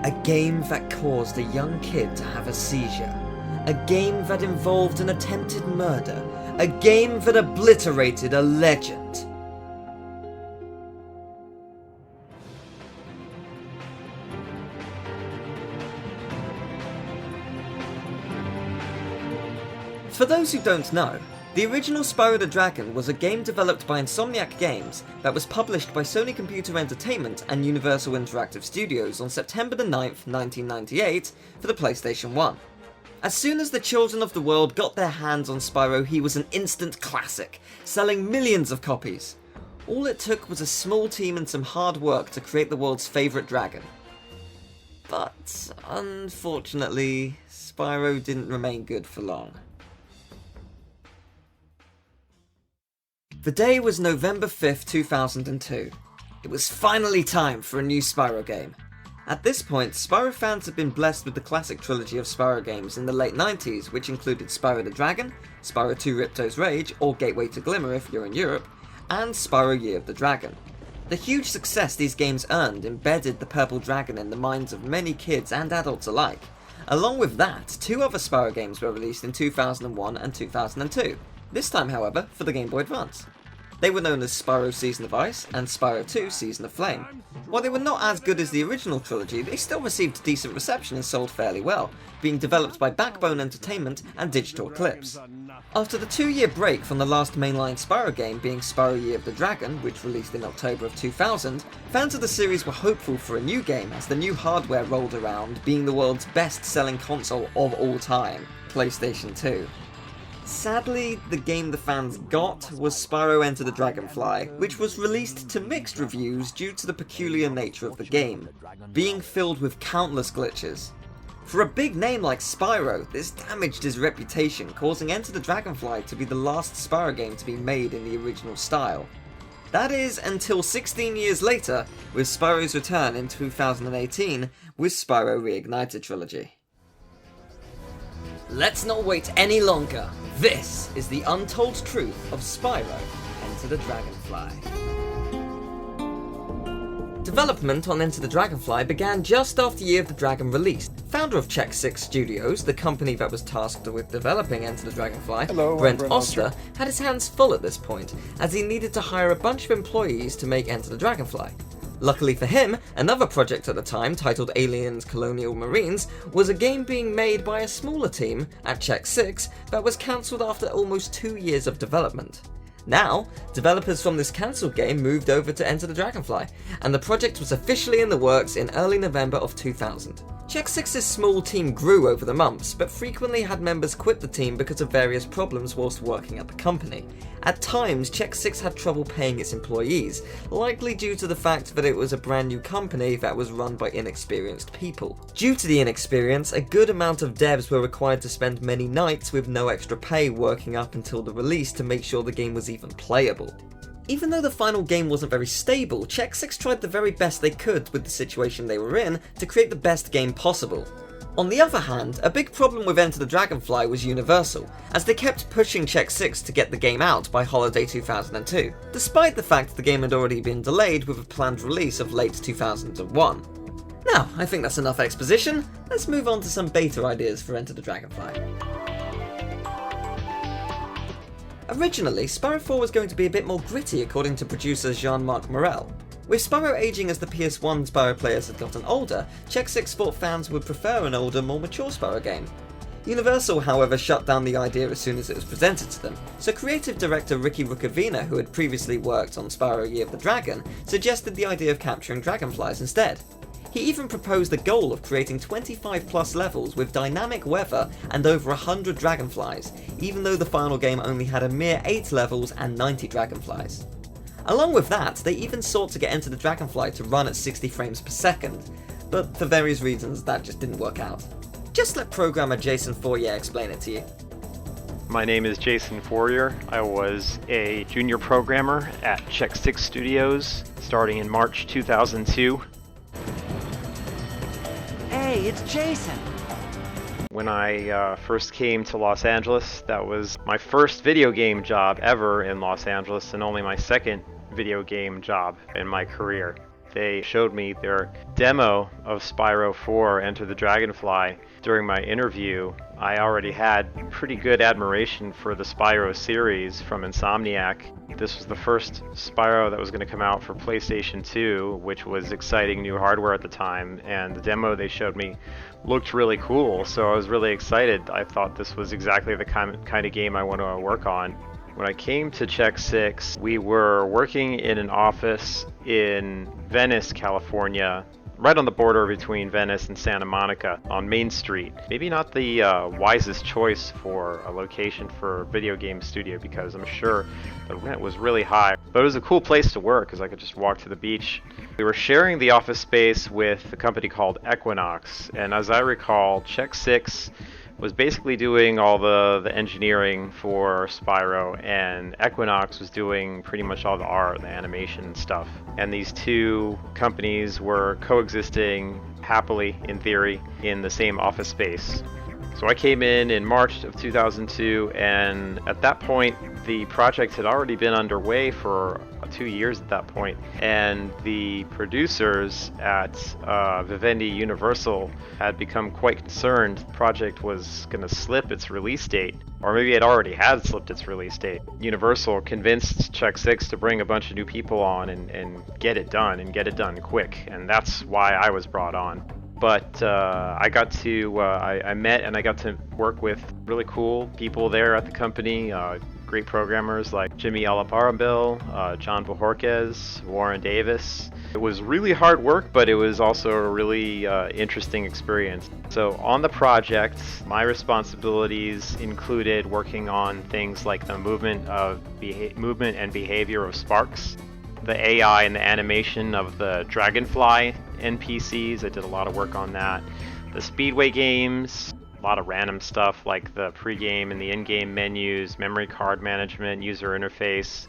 A game that caused a young kid to have a seizure. A game that involved an attempted murder. A game that obliterated a legend. For those who don't know, the original Spyro the Dragon was a game developed by Insomniac Games that was published by Sony Computer Entertainment and Universal Interactive Studios on September 9th, 1998 for the PlayStation 1. As soon as the children of the world got their hands on Spyro, he was an instant classic, selling millions of copies. All it took was a small team and some hard work to create the world's favourite dragon. But, unfortunately, Spyro didn't remain good for long. The day was November 5th, 2002. It was finally time for a new Spyro game. At this point, Spyro fans had been blessed with the classic trilogy of Spyro games in the late 90s, which included Spyro the Dragon, Spyro 2 Ripto's Rage, or Gateway to Glimmer if you're in Europe, and Spyro Year of the Dragon. The huge success these games earned embedded the Purple Dragon in the minds of many kids and adults alike. Along with that, 2 other Spyro games were released in 2001 and 2002. This time, however, for the Game Boy Advance. They were known as Spyro Season of Ice and Spyro 2 Season of Flame. While they were not as good as the original trilogy, they still received decent reception and sold fairly well, being developed by Backbone Entertainment and Digital Eclipse. After the 2-year break from the last mainline Spyro game being Spyro Year of the Dragon, which released in October of 2000, fans of the series were hopeful for a new game as the new hardware rolled around, being the world's best-selling console of all time, PlayStation 2. Sadly, the game the fans got was Spyro Enter the Dragonfly, which was released to mixed reviews due to the peculiar nature of the game, being filled with countless glitches. For a big name like Spyro, this damaged his reputation, causing Enter the Dragonfly to be the last Spyro game to be made in the original style. That is, until 16 years later, with Spyro's return in 2018 with Spyro Reignited Trilogy. Let's not wait any longer. This is the untold truth of Spyro Enter the Dragonfly. Development on Enter the Dragonfly began just after Year of the Dragon released. Founder of Check 6 Studios, the company that was tasked with developing Enter the Dragonfly, Brent Oster, had his hands full at this point, as he needed to hire a bunch of employees to make Enter the Dragonfly. Luckily for him, another project at the time, titled Aliens Colonial Marines, was a game being made by a smaller team at Check 6 that was cancelled after almost 2 years of development. Now, developers from this cancelled game moved over to Enter the Dragonfly, and the project was officially in the works in early November of 2000. Check 6's small team grew over the months, but frequently had members quit the team because of various problems whilst working at the company. At times, Check 6 had trouble paying its employees, likely due to the fact that it was a brand new company that was run by inexperienced people. Due to the inexperience, a good amount of devs were required to spend many nights with no extra pay working up until the release to make sure the game was even playable. Even though the final game wasn't very stable, Check 6 tried the very best they could with the situation they were in to create the best game possible. On the other hand, a big problem with Enter the Dragonfly was Universal, as they kept pushing Check 6 to get the game out by holiday 2002, despite the fact the game had already been delayed with a planned release of late 2001. Now, I think that's enough exposition, let's move on to some beta ideas for Enter the Dragonfly. Originally, Spyro 4 was going to be a bit more gritty according to producer Jean-Marc Morel. With Spyro aging as the PS1 Spyro players had gotten older, Check 6 thought fans would prefer an older, more mature Spyro game. Universal, however, shut down the idea as soon as it was presented to them, so creative director Ricky Rukavina, who had previously worked on Spyro Year of the Dragon, suggested the idea of capturing dragonflies instead. He even proposed the goal of creating 25 plus levels with dynamic weather and over 100 dragonflies, even though the final game only had a mere 8 levels and 90 dragonflies. Along with that, they even sought to get Enter the Dragonfly to run at 60 frames per second, but for various reasons that just didn't work out. Just let programmer Jason Fourier explain it to you. My name is Jason Fourier. I was a junior programmer at Check 6 Studios starting in March 2002. Hey, it's Jason! When I first came to Los Angeles, that was my first video game job ever in Los Angeles and only my second video game job in my career. they showed me their demo of Spyro 4 Enter the Dragonfly. During my interview, I already had pretty good admiration for the Spyro series from Insomniac. This was the first Spyro that was going to come out for PlayStation 2, which was exciting new hardware at the time, and the demo they showed me looked really cool, so I was really excited. I thought this was exactly the kind of game I want to work on. When I came to Check 6, we were working in an office in Venice, California, right on the border between Venice and Santa Monica on Main Street. Maybe not the wisest choice for a location for a video game studio, because I'm sure the rent was really high. But it was a cool place to work because I could just walk to the beach. We were sharing the office space with a company called Equinox, and as I recall, Check 6 was basically doing all the engineering for Spyro, and Equinox was doing pretty much all the art, the animation stuff. And these two companies were coexisting happily, in theory, in the same office space. So I came in March of 2002, and at that point the project had already been underway for 2 years at that point, and the producers at Vivendi Universal had become quite concerned the project was going to slip its release date, or maybe it already had slipped its release date. Universal convinced Check 6 to bring a bunch of new people on and get it done, and get it done quick, and that's why I was brought on. But I got to, I met and I got to work with really cool people there at the company, great programmers like Jimmy Alaparabil, John Bojorquez, Warren Davis. It was really hard work, but it was also a really interesting experience. So on the project, my responsibilities included working on things like the movement and behavior of sparks, the AI and the animation of the Dragonfly NPCs. I did a lot of work on that. The Speedway games, a lot of random stuff like the pre-game and the in-game menus, memory card management, user interface,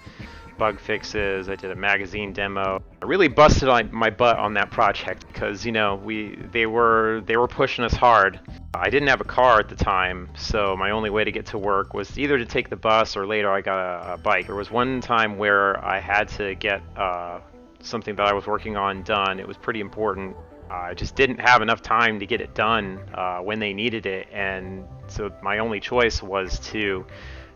bug fixes. I did a magazine demo. I really busted my butt on that project because, you know, they were pushing us hard. I didn't have a car at the time, so my only way to get to work was either to take the bus or later I got a bike. There was one time where I had to get something that I was working on done. It was pretty important. I just didn't have enough time to get it done when they needed it, and so my only choice was to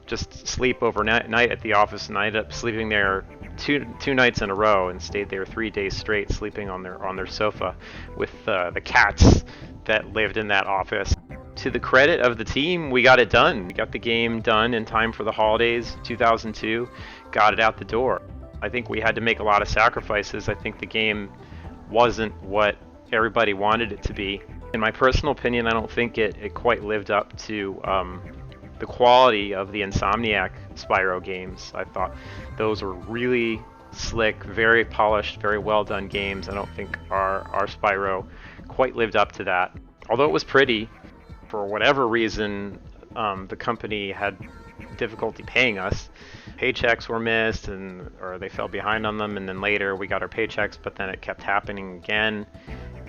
just sleep overnight at the office, and I ended up sleeping there two nights in a row and stayed there 3 days straight, sleeping on their sofa with the cats that lived in that office. To the credit of the team, we got it done. We got the game done in time for the holidays 2002, got it out the door. I think we had to make a lot of sacrifices. I think the game wasn't what everybody wanted it to be. In my personal opinion, I don't think it quite lived up to the quality of the Insomniac Spyro games. I thought those were really slick, very polished, very well done games. I don't think our Spyro quite lived up to that. Although it was pretty, for whatever reason, the company had difficulty paying us. Paychecks were missed, or they fell behind on them, and then later we got our paychecks, but then it kept happening again.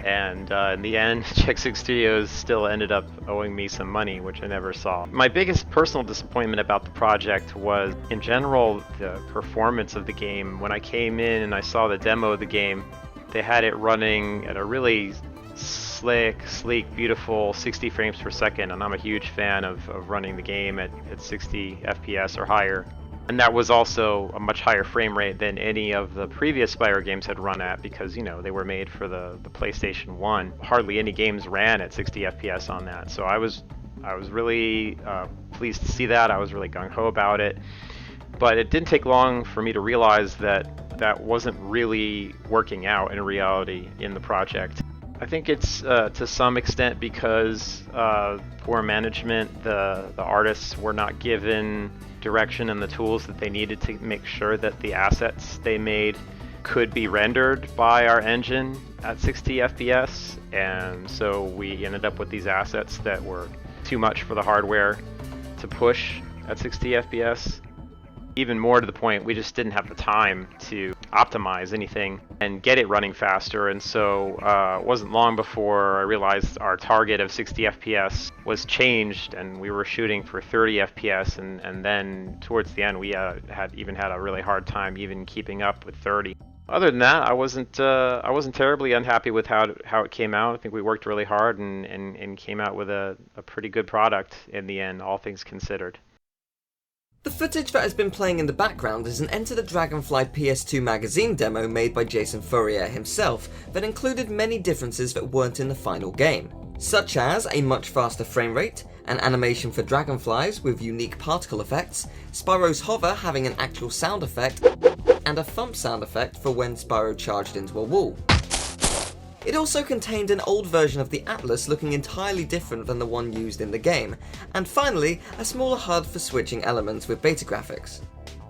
And in the end, Check 6 Studios still ended up owing me some money, which I never saw. My biggest personal disappointment about the project was, in general, the performance of the game. When I came in and I saw the demo of the game, they had it running at a really slick, sleek, beautiful 60 frames per second, and I'm a huge fan of running the game at 60 FPS or higher. And that was also a much higher frame rate than any of the previous Spyro games had run at, because, you know, they were made for the PlayStation 1. Hardly any games ran at 60 FPS on that, so I was really pleased to see that. I was really gung-ho about it. But it didn't take long for me to realize that wasn't really working out in reality in the project. I think it's to some extent because poor management. The artists were not given direction and the tools that they needed to make sure that the assets they made could be rendered by our engine at 60 FPS, and so we ended up with these assets that were too much for the hardware to push at 60 FPS. Even more to the point, we just didn't have the time to optimize anything and get it running faster, and so it wasn't long before I realized our target of 60 FPS was changed, and we were shooting for 30 FPS, and then towards the end we had a really hard time even keeping up with 30. Other than that, I wasn't terribly unhappy with how it came out. I think we worked really hard and came out with a pretty good product in the end, all things considered. The footage that has been playing in the background is an Enter the Dragonfly PS2 magazine demo made by Jason Furrier himself that included many differences that weren't in the final game, such as a much faster frame rate, an animation for dragonflies with unique particle effects, Spyro's hover having an actual sound effect, and a thump sound effect for when Spyro charged into a wall. It also contained an old version of the Atlas looking entirely different than the one used in the game, and finally, a smaller HUD for switching elements with beta graphics.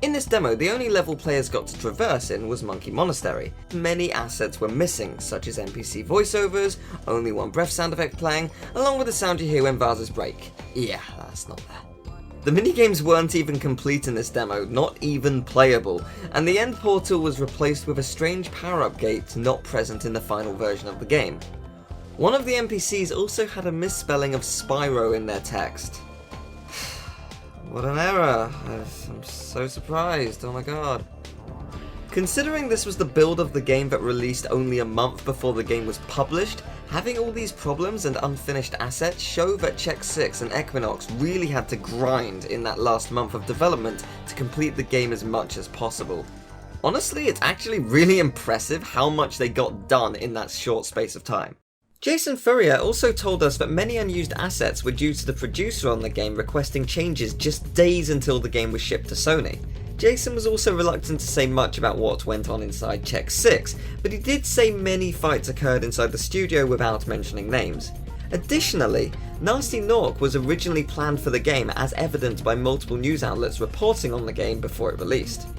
In this demo, the only level players got to traverse in was Monkey Monastery. Many assets were missing, such as NPC voiceovers, only one breath sound effect playing, along with the sound you hear when vases break. Yeah, that's not there. The minigames weren't even complete in this demo, not even playable, and the end portal was replaced with a strange power-up gate not present in the final version of the game. One of the NPCs also had a misspelling of Spyro in their text. What an error. I'm so surprised, oh my god. Considering this was the build of the game that released only a month before the game was published, having all these problems and unfinished assets show that Check 6 and Equinox really had to grind in that last month of development to complete the game as much as possible. Honestly, it's actually really impressive how much they got done in that short space of time. Jason Furrier also told us that many unused assets were due to the producer on the game requesting changes just days until the game was shipped to Sony. Jason was also reluctant to say much about what went on inside Check 6, but he did say many fights occurred inside the studio without mentioning names. Additionally, Nasty Nork was originally planned for the game, as evident by multiple news outlets reporting on the game before it released.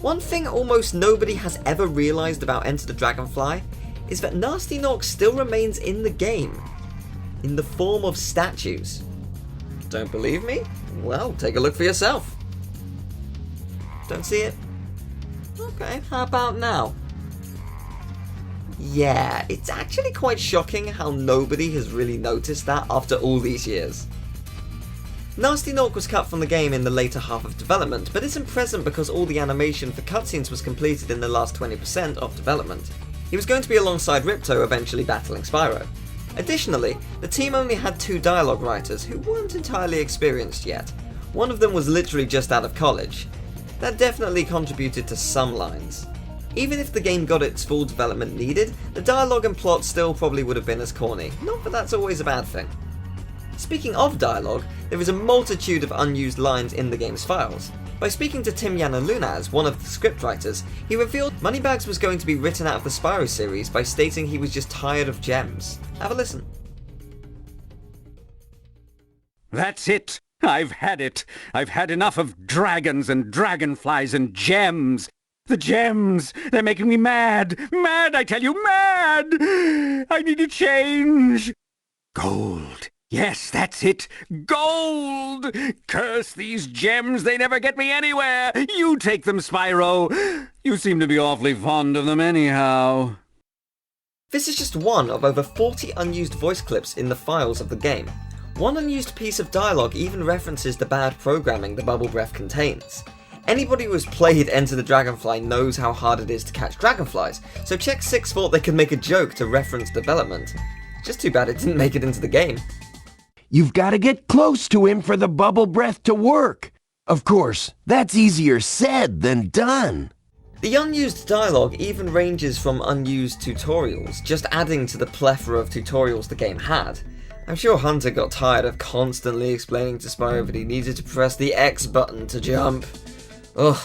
One thing almost nobody has ever realised about Enter the Dragonfly is that Nasty Nork still remains in the game, in the form of statues. Don't believe me? Well, take a look for yourself. Don't see it? Okay, how about now? Yeah, it's actually quite shocking how nobody has really noticed that after all these years. Nasty Nork was cut from the game in the later half of development, but isn't present because all the animation for cutscenes was completed in the last 20% of development. He was going to be alongside Ripto, eventually battling Spyro. Additionally, the team only had 2 dialogue writers who weren't entirely experienced yet. One of them was literally just out of college. That definitely contributed to some lines. Even if the game got its full development needed, the dialogue and plot still probably would have been as corny. Not that that's always a bad thing. Speaking of dialogue, there is a multitude of unused lines in the game's files. By speaking to Tim Yanalunaz, one of the scriptwriters, he revealed Moneybags was going to be written out of the Spyro series by stating he was just tired of gems. Have a listen. That's it. I've had it. I've had enough of dragons and dragonflies and gems. The gems, they're making me mad. Mad, I tell you, mad! I need a change. Gold. Yes, that's it. Gold! Curse these gems, they never get me anywhere. You take them, Spyro. You seem to be awfully fond of them anyhow. This is just one of over 40 unused voice clips in the files of the game. One unused piece of dialogue even references the bad programming the bubble breath contains. Anybody who has played Enter the Dragonfly knows how hard it is to catch dragonflies, so Check 6 thought they could make a joke to reference development. Just too bad it didn't make it into the game. You've got to get close to him for the bubble breath to work. Of course, that's easier said than done. The unused dialogue even ranges from unused tutorials, just adding to the plethora of tutorials the game had. I'm sure Hunter got tired of constantly explaining to Spyro that he needed to press the X button to jump. Ugh.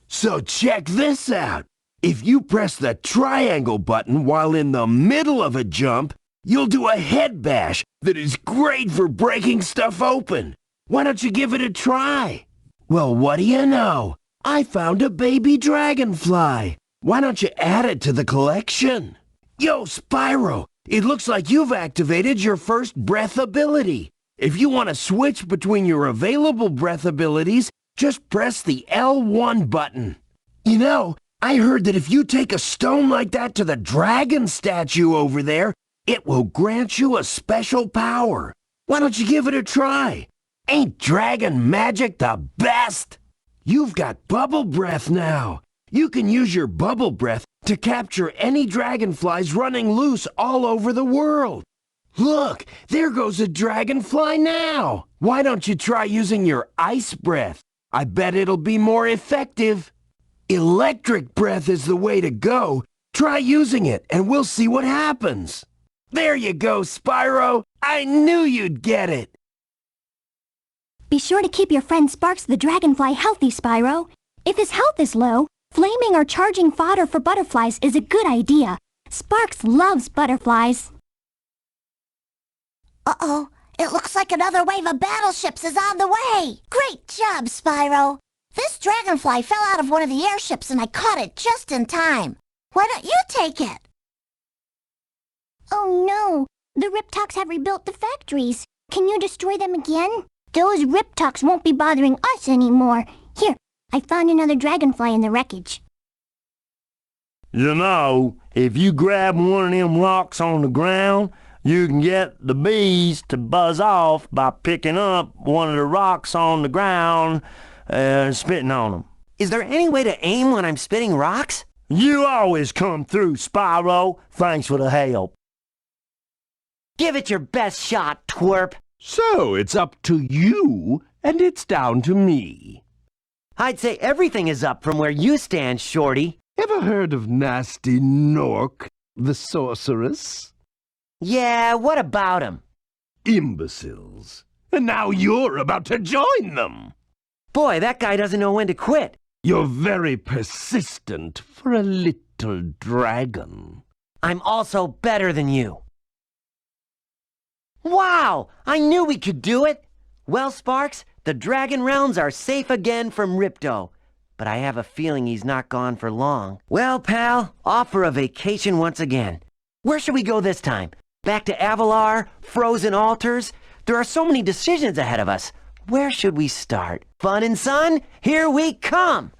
So check this out. If you press the triangle button while in the middle of a jump, you'll do a head bash that is great for breaking stuff open. Why don't you give it a try? Well, what do you know? I found a baby dragonfly. Why don't you add it to the collection? Yo, Spyro, it looks like you've activated your first breath ability. If you want to switch between your available breath abilities, just press the L1 button. You know, I heard that if you take a stone like that to the dragon statue over there, it will grant you a special power. Why don't you give it a try? Ain't dragon magic the best? You've got bubble breath now. You can use your bubble breath to capture any dragonflies running loose all over the world. Look, there goes a dragonfly now. Why don't you try using your ice breath? I bet it'll be more effective. Electric breath is the way to go. Try using it and we'll see what happens. There you go, Spyro. I knew you'd get it. Be sure to keep your friend Sparks the Dragonfly healthy, Spyro. If his health is low, flaming or charging fodder for butterflies is a good idea. Sparks loves butterflies. Uh-oh, it looks like another wave of battleships is on the way. Great job, Spyro. This dragonfly fell out of one of the airships and I caught it just in time. Why don't you take it? Oh no, the Riptocs have rebuilt the factories. Can you destroy them again? Those Riptocs won't be bothering us anymore. Here, I found another dragonfly in the wreckage. You know, if you grab one of them rocks on the ground, you can get the bees to buzz off by picking up one of the rocks on the ground and spitting on them. Is there any way to aim when I'm spitting rocks? You always come through, Spyro. Thanks for the help. Give it your best shot, twerp. So it's up to you, and it's down to me. I'd say everything is up from where you stand, Shorty. Ever heard of Nasty Nork, the sorceress? Yeah, what about him? Imbeciles. And now you're about to join them. Boy, that guy doesn't know when to quit. You're very persistent for a little dragon. I'm also better than you. Wow! I knew we could do it! Well, Sparks, the Dragon Realms are safe again from Ripto. But I have a feeling he's not gone for long. Well, pal, off for a vacation once again. Where should we go this time? Back to Avalar? Frozen Altars? There are so many decisions ahead of us. Where should we start? Fun and Sun? Here we come!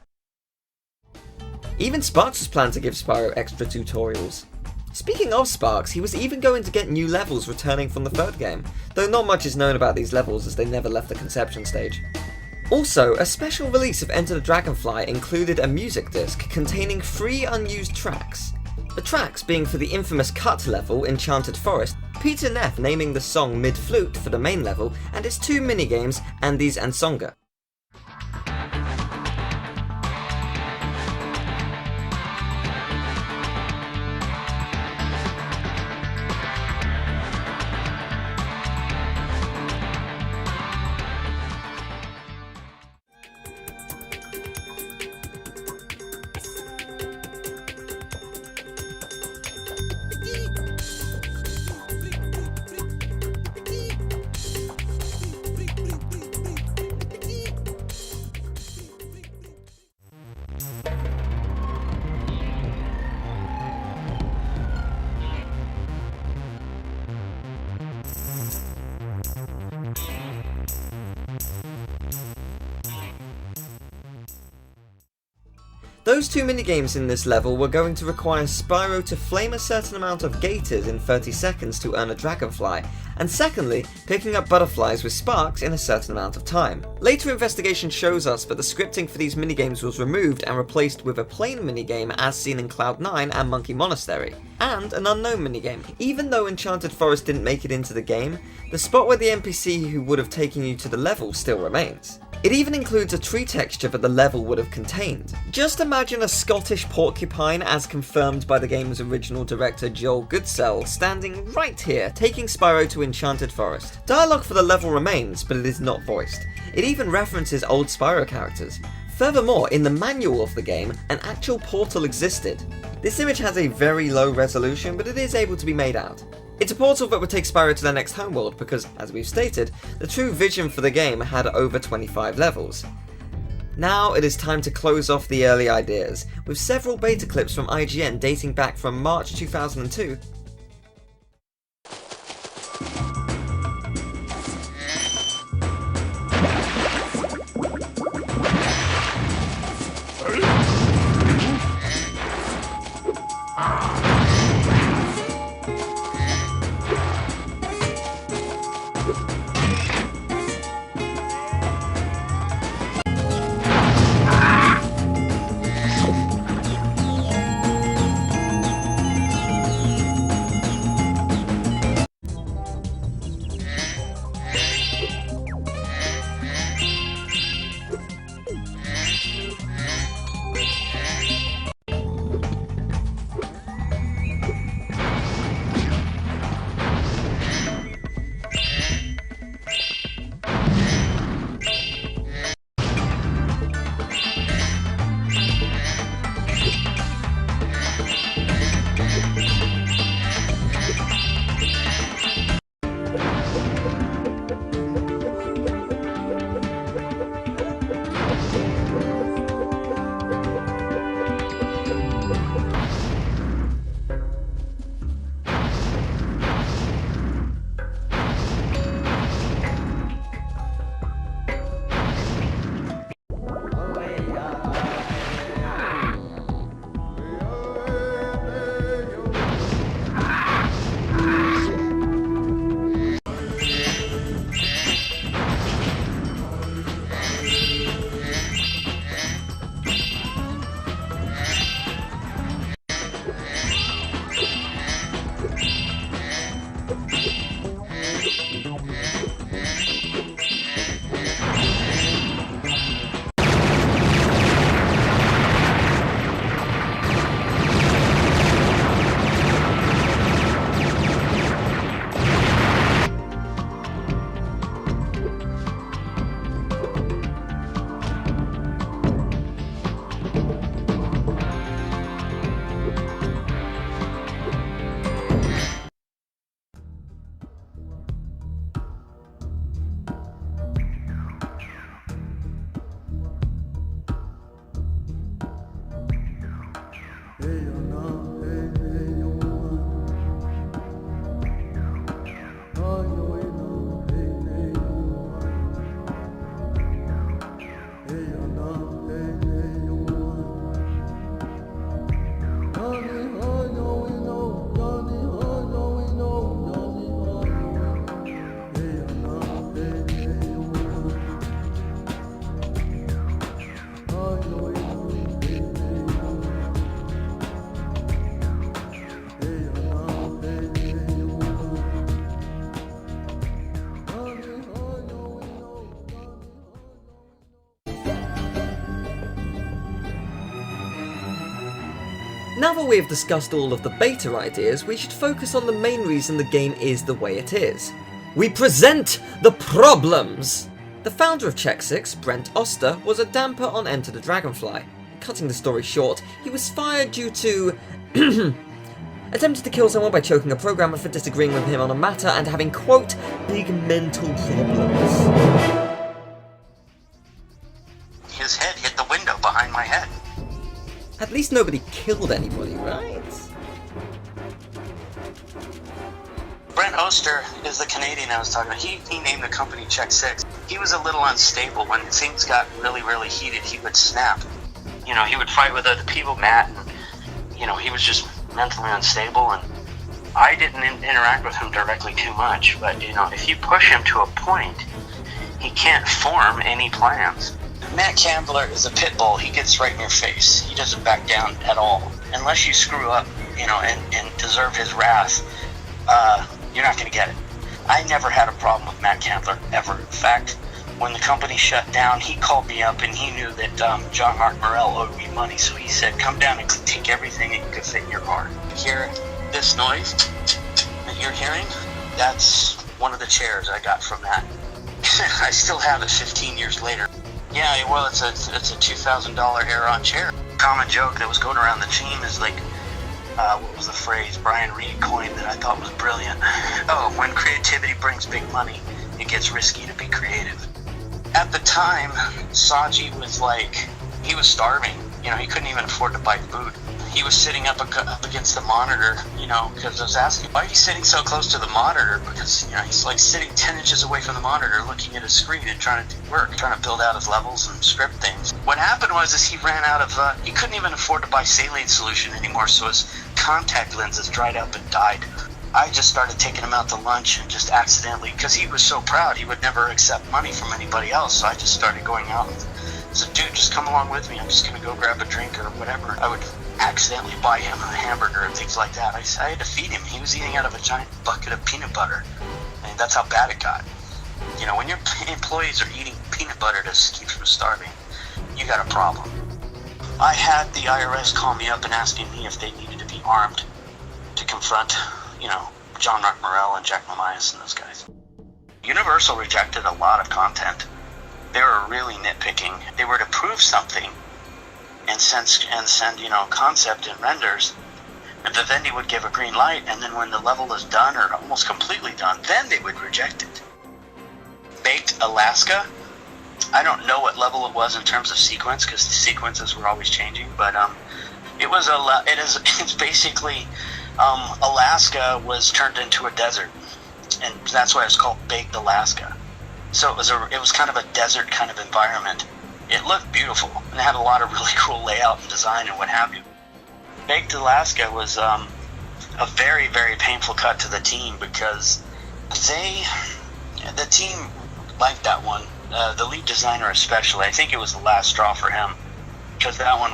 Even Sparks was planned to give Spyro extra tutorials. Speaking of Sparks, he was even going to get new levels returning from the third game, though not much is known about these levels as they never left the conception stage. Also, a special release of Enter the Dragonfly included a music disc containing 3 unused tracks. The tracks being for the infamous cut level, Enchanted Forest, Peter Neff naming the song Mid-Flute for the main level, and its 2 minigames, Andes and Songa. Those 2 minigames in this level were going to require Spyro to flame a certain amount of gators in 30 seconds to earn a Dragonfly, and secondly, picking up butterflies with Sparks in a certain amount of time. Later investigation shows us that the scripting for these minigames was removed and replaced with a plain minigame as seen in Cloud 9 and Monkey Monastery, and an unknown minigame. Even though Enchanted Forest didn't make it into the game, the spot where the NPC who would have taken you to the level still remains. It even includes a tree texture that the level would have contained. Just imagine a Scottish porcupine as confirmed by the game's original director Joel Goodsell standing right here, taking Spyro to Enchanted Forest. Dialogue for the level remains, but it is not voiced. It even references old Spyro characters. Furthermore, in the manual of the game, an actual portal existed. This image has a very low resolution, but it is able to be made out. It's a portal that would take Spyro to their next homeworld because, as we've stated, the true vision for the game had over 25 levels. Now it is time to close off the early ideas, with several beta clips from IGN dating back from March 2002. Now that we have discussed all of the beta ideas, we should focus on the main reason the game is the way it is. We present the problems! The founder of Check 6, Brent Oster, was a damper on Enter the Dragonfly. Cutting the story short, he was fired due to attempted to kill someone by choking a programmer for disagreeing with him on a matter and having, quote, big mental problems. His head hit the window behind my head. At least nobody killed anybody, right? Brent Oster is the Canadian I was talking about. He named the company Check 6. He was a little unstable. When things got really, really heated, he would snap. You know, he would fight with other people, Matt, and, you know, he was just mentally unstable, and I didn't interact with him directly too much, but, you know, if you push him to a point, he can't form any plans. Matt Campbell is a pit bull. He gets right in your face. He doesn't back down at all. Unless you screw up, you know, and deserve his wrath, you're not going to get it. I never had a problem with Matt Campbell, ever. In fact, when the company shut down, he called me up and he knew that John Mark Morell owed me money, so he said, come down and take everything that you could fit in your car. Hear this noise that you're hearing? That's one of the chairs I got from that. I still have it 15 years later. Yeah, well, it's a $2,000 Aeron chair. Common joke that was going around the team is like, what was the phrase Brian Reed coined that I thought was brilliant? Oh, when creativity brings big money, it gets risky to be creative. At the time, Saji was like, he was starving. You know, he couldn't even afford to buy food. He was sitting up against the monitor, you know, because I was asking, why are you sitting so close to the monitor? Because, you know, he's like sitting 10 inches away from the monitor looking at his screen and trying to do work, trying to build out his levels and script things. What happened was he ran out of, he couldn't even afford to buy saline solution anymore, so his contact lenses dried up and died. I just started taking him out to lunch and just accidentally, because he was so proud, he would never accept money from anybody else, so I just started going out and said, dude, just come along with me, I'm just going to go grab a drink or whatever. I would accidentally buy him a hamburger and things like that. I had to feed him. He was eating out of a giant bucket of peanut butter, and that's how bad it got. You know, when your employees are eating peanut butter to keep from starving, you got a problem. I had the IRS call me up and asking me if they needed to be armed to confront, you know, John Mark Morell and Jack Mamias and those guys. Universal rejected a lot of content. They were really nitpicking. They were to prove something and send, you know, concept and renders, and Vivendi would give a green light, and then when the level is done or almost completely done, then they would reject it. Baked Alaska, I don't know what level it was in terms of sequence, because the sequences were always changing, but it's basically Alaska was turned into a desert, and that's why it's called Baked Alaska. So it was kind of a desert kind of environment. It looked beautiful, and it had a lot of really cool layout and design and what have you. Baked Alaska was a very, very painful cut to the team, because the team liked that one. The lead designer especially, I think it was the last straw for him, because that one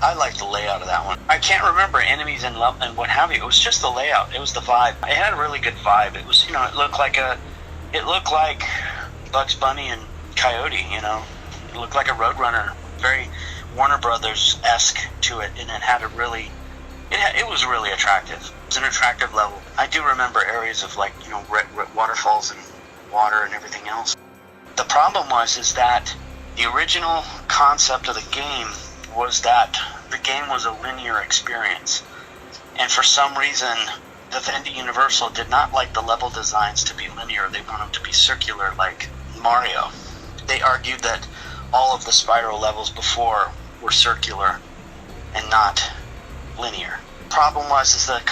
I liked the layout of that one. I can't remember enemies and what have you. It was just the layout. It was the vibe. It had a really good vibe. It was, you know, it looked like Bugs Bunny and Coyote, you know. It looked like a Roadrunner, very Warner Brothers-esque to it, and it was really attractive. It was an attractive level. I do remember areas of, like, you know, waterfalls and water and everything else. The problem is that the original concept of the game was that the game was a linear experience, and for some reason, Vivendi Universal did not like the level designs to be linear. They wanted them to be circular, like Mario. They argued that all of the Spyro levels before were circular and not linear. Problem is the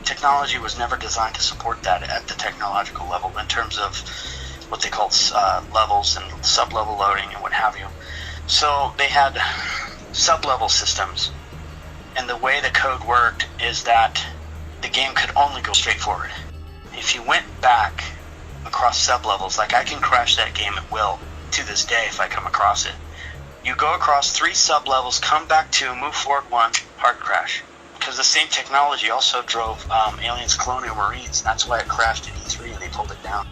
technology was never designed to support that at the technological level in terms of what they called levels and sub-level loading and what have you. So they had sub-level systems, and the way the code worked is that the game could only go straight forward. If you went back across sub-levels, like I can crash that game at will to this day if I come across it. You go across 3 sub-levels, come back 2, move forward 1, hard crash. Because the same technology also drove Aliens Colonial Marines, and that's why it crashed at E3 and they pulled it down.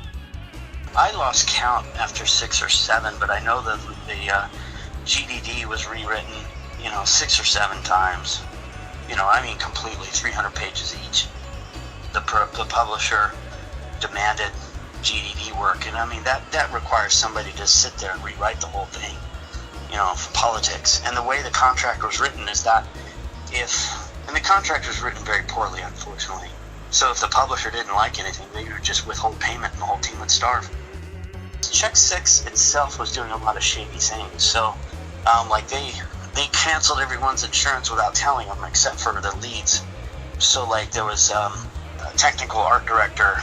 I lost count after 6 or 7, but I know that the GDD was rewritten, you know, 6 or 7 times. I mean completely, 300 pages each. The publisher demanded GDD work, and I mean that requires somebody to sit there and rewrite the whole thing, for politics. And the way the contract was written is that and the contract was written very poorly, unfortunately. So if the publisher didn't like anything, they would just withhold payment and the whole team would starve. Check 6 itself was doing a lot of shady things. So, they canceled everyone's insurance without telling them, except for the leads. So, there was a technical art director,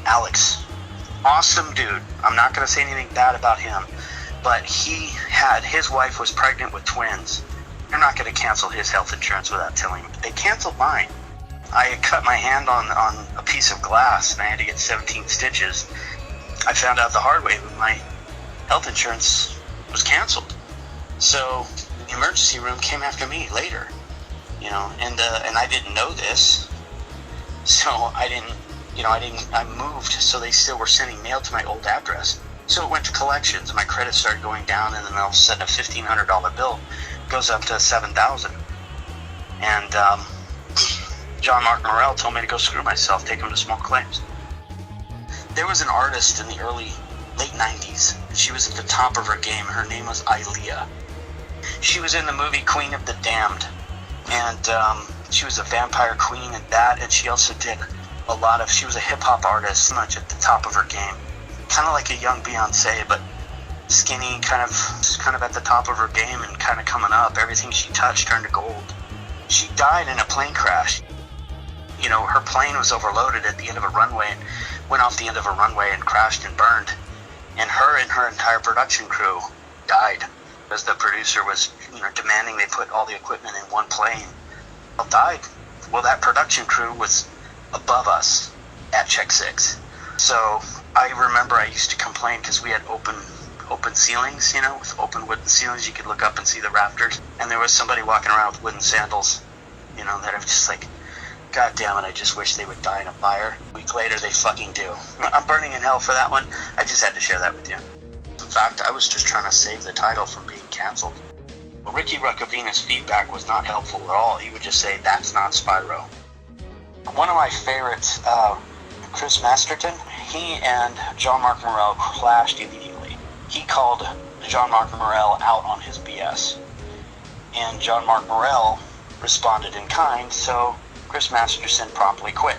Alex. Awesome dude. I'm not going to say anything bad about him. But his wife was pregnant with twins. You're not going to cancel his health insurance without telling him. But they canceled mine. I had cut my hand on a piece of glass, and I had to get 17 stitches. I found out the hard way when my health insurance was canceled. So the emergency room came after me later, and I didn't know this. So I moved, so they still were sending mail to my old address. So it went to collections, and my credit started going down, and then all of a sudden a $1,500 bill goes up to $7,000. And John Mark Morell told me to go screw myself, take him to small claims. There was an artist in the late 90s. She was at the top of her game. Her name was Ilea. She was in the movie Queen of the Damned. And she was a vampire queen in that. And she also did she was a hip-hop artist, much at the top of her game. Kind of like a young Beyonce, but skinny, kind of at the top of her game and kind of coming up. Everything she touched turned to gold. She died in a plane crash. Her plane was overloaded at the end of a runway and went off the end of a runway and crashed and burned. And her entire production crew died as the producer was, demanding they put all the equipment in one plane. Died. Well, that production crew was above us at Check 6. So I remember I used to complain because we had open ceilings, with open wooden ceilings. You could look up and see the rafters. And there was somebody walking around with wooden sandals, that I'm just like, God damn it, I just wish they would die in a fire. A week later, they fucking do. I'm burning in hell for that one. I just had to share that with you. In fact, I was just trying to save the title from being canceled. Well, Ricky Rucavina's feedback was not helpful at all. He would just say, that's not Spyro. One of my favorites, Chris Masterton, he and John Mark Morell clashed immediately. He called John Mark Morell out on his BS. And John Mark Morell responded in kind, so Chris Masterson promptly quit.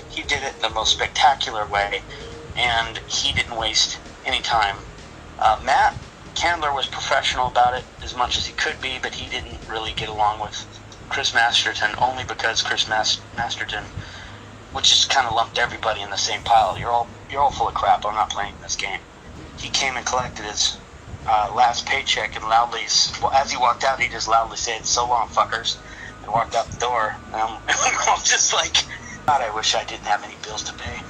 He did it the most spectacular way, and he didn't waste any time. Matt Candler was professional about it as much as he could be, but he didn't really get along with Chris Masterton, only because Chris Masterton would just kind of lumped everybody in the same pile. You're all full of crap. I'm not playing this game. He came and collected his last paycheck and loudly, as he walked out, he just loudly said, "So long, fuckers," and walked out the door. And I'm just like, God, I wish I didn't have any bills to pay.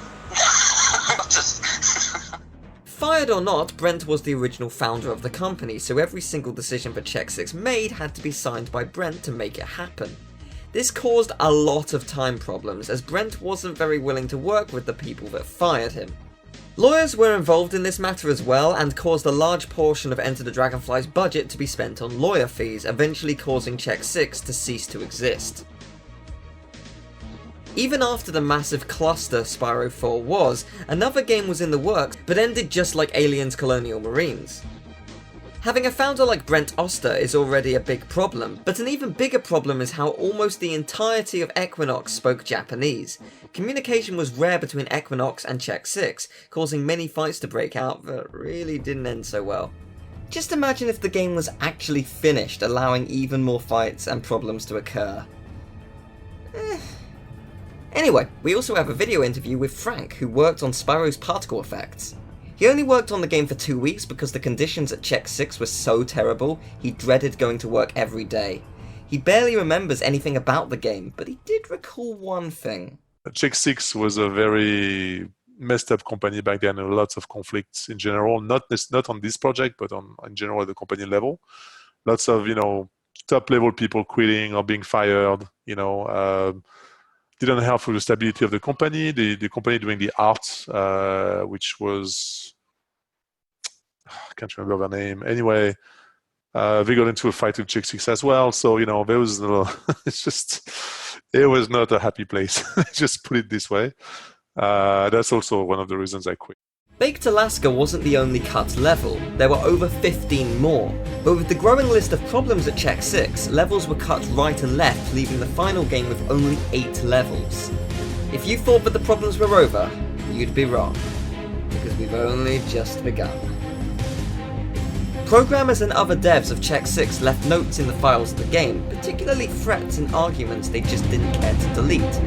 Fired or not, Brent was the original founder of the company, so every single decision that Check 6 made had to be signed by Brent to make it happen. This caused a lot of time problems, as Brent wasn't very willing to work with the people that fired him. Lawyers were involved in this matter as well, and caused a large portion of Enter the Dragonfly's budget to be spent on lawyer fees, eventually causing Check 6 to cease to exist. Even after the massive cluster Spyro 4 was, another game was in the works, but ended just like Aliens Colonial Marines. Having a founder like Brent Oster is already a big problem, but an even bigger problem is how almost the entirety of Equinox spoke Japanese. Communication was rare between Equinox and Check 6, causing many fights to break out that really didn't end so well. Just imagine if the game was actually finished, allowing even more fights and problems to occur. Anyway, we also have a video interview with Frank, who worked on Spyro's particle effects. He only worked on the game for 2 weeks because the conditions at Check 6 were so terrible, he dreaded going to work every day. He barely remembers anything about the game, but he did recall one thing. Check 6 was a very messed up company back then, and lots of conflicts in general, not on this project, but in general at the company level. Lots of, top level people quitting or being fired, didn't help with the stability of the company. The company doing the art, which was, I can't remember their name. Anyway, They got into a fight with Check 6 as well. So, there was a little, it was not a happy place. Just put it this way. That's also one of the reasons I quit. Baked Alaska wasn't the only cut level, there were over 15 more, but with the growing list of problems at Check 6, levels were cut right and left, leaving the final game with only 8 levels. If you thought that the problems were over, you'd be wrong, because we've only just begun. Programmers and other devs of Check 6 left notes in the files of the game, particularly threats and arguments they just didn't care to delete.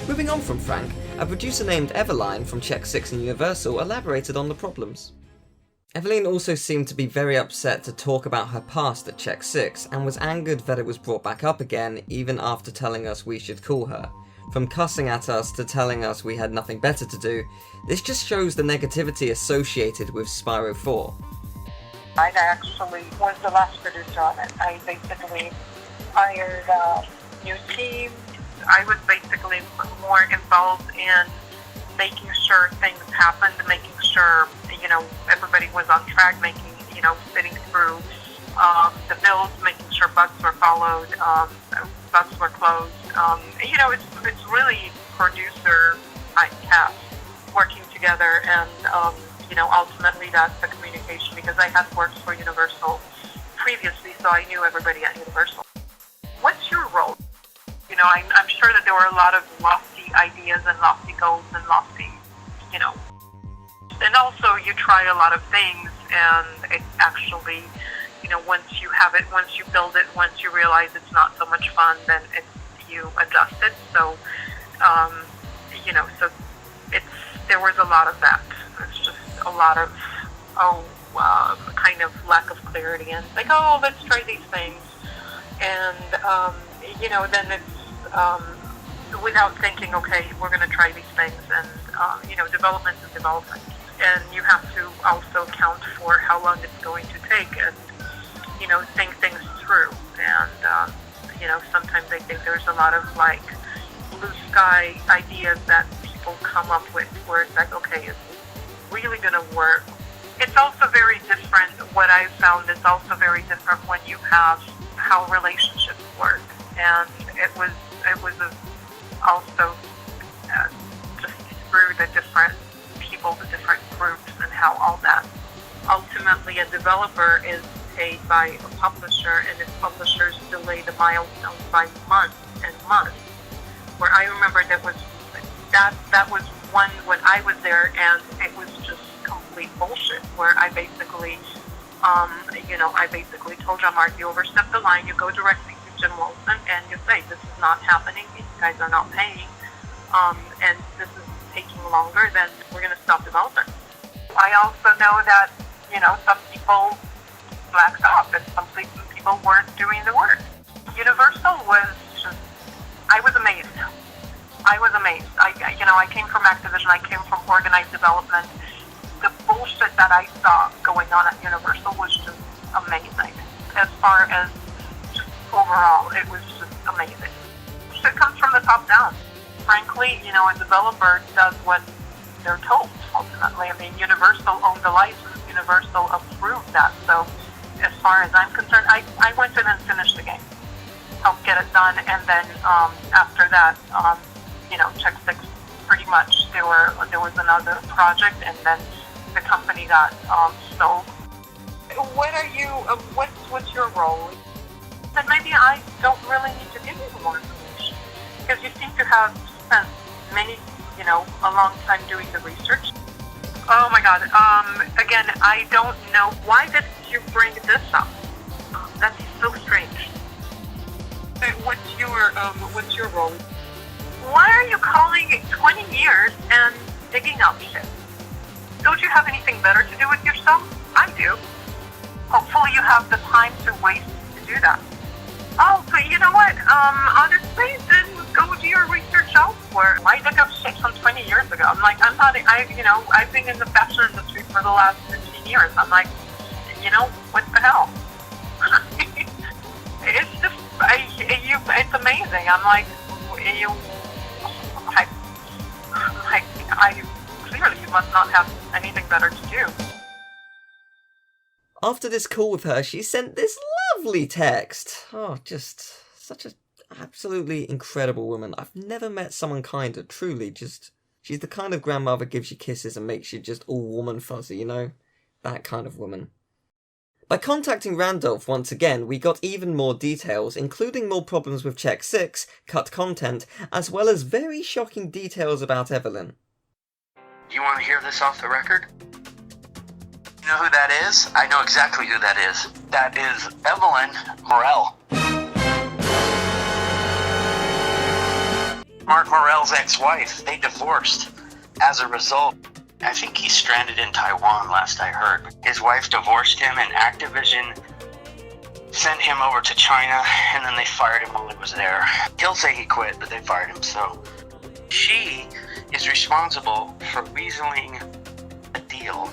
Moving on from Frank, a producer named Eveline from Check 6 and Universal elaborated on the problems. Eveline also seemed to be very upset to talk about her past at Check 6 and was angered that it was brought back up again even after telling us we should call her. From cussing at us to telling us we had nothing better to do, this just shows the negativity associated with Spyro 4. I actually was the last producer on it. I basically hired a new team. I was basically more involved in making sure things happened, making sure, everybody was on track, sitting through the builds, making sure bugs were followed, bugs were closed. It's really producer cast working together, and ultimately that's the communication, because I had worked for Universal previously, so I knew everybody at Universal. What's your role? I'm sure that there were a lot of lofty ideas and lofty goals and lofty, and also you try a lot of things, and it actually, once you have it, once you build it, once you realize it's not so much fun, then you adjust it. So, so there was a lot of that. It's just a lot of, kind of lack of clarity, and like, let's try these things. And, then it's, without thinking, okay, we're going to try these things, and, development is development. And you have to also account for how long it's going to take, and, think things through. And, sometimes I think there's a lot of, blue sky ideas that people come up with, where it's like, okay, is this really going to work? It's also very different. What I've found is also very different when you have how relationships work. And it was also just through the different people, the different groups, and how all that. Ultimately, a developer is paid by a publisher, and if publishers delay the milestones by months and months, where I remember that was one when I was there, and it was just complete bullshit, where I basically, told Jean-Marc, you overstep the line, you go directly to Jim Wilson, and you say, this is not happening, these guys are not paying, and this is taking longer, then we're going to stop development. I also know that, some people blacked off, and some people weren't doing the work. Universal was just, I was amazed. I came from Activision, I came from organized development. The bullshit that I saw going on at Universal was just amazing. As far as just overall, it was just amazing. Shit comes from the top down. Frankly, a developer does what they're told, ultimately. I mean, Universal owned the license. Universal approved that. So, as far as I'm concerned, I went in and finished the game. Helped get it done, and then after that, Check 6, pretty much, there was another project, and then the company got sold. What are you, what's your role? Then maybe I don't really need to give you more information, because you seem to have spent a long time doing the research. Oh my god. Again, I don't know. Why did you bring this up? That's so strange. What's your role? Why are you calling it 20 years and digging up shit? Don't you have anything better to do with yourself? I do. Hopefully you have the time to waste to do that. Oh, but you know what? Honestly, then go do your research elsewhere. Why dig up shit from 20 years ago? I've been in the fashion industry for the last 15 years. I'm like, what the hell? It's just, it's amazing. I'm like, I clearly you must not have anything better to do. After this call with her, she sent this lovely text. Oh, just such an absolutely incredible woman. I've never met someone kinder, truly. She's the kind of grandmother gives you kisses and makes you just all warm and fuzzy, That kind of woman. By contacting Randolph once again, we got even more details, including more problems with Check 6, cut content, as well as very shocking details about Evelyn. Do you want to hear this off the record? You know who that is? I know exactly who that is. That is Evelyn Morel. Mark Morel's ex-wife. They divorced. As a result, I think he's stranded in Taiwan, last I heard. His wife divorced him, and Activision sent him over to China, and then they fired him while he was there. He'll say he quit, but they fired him, so... She is responsible for weaseling a deal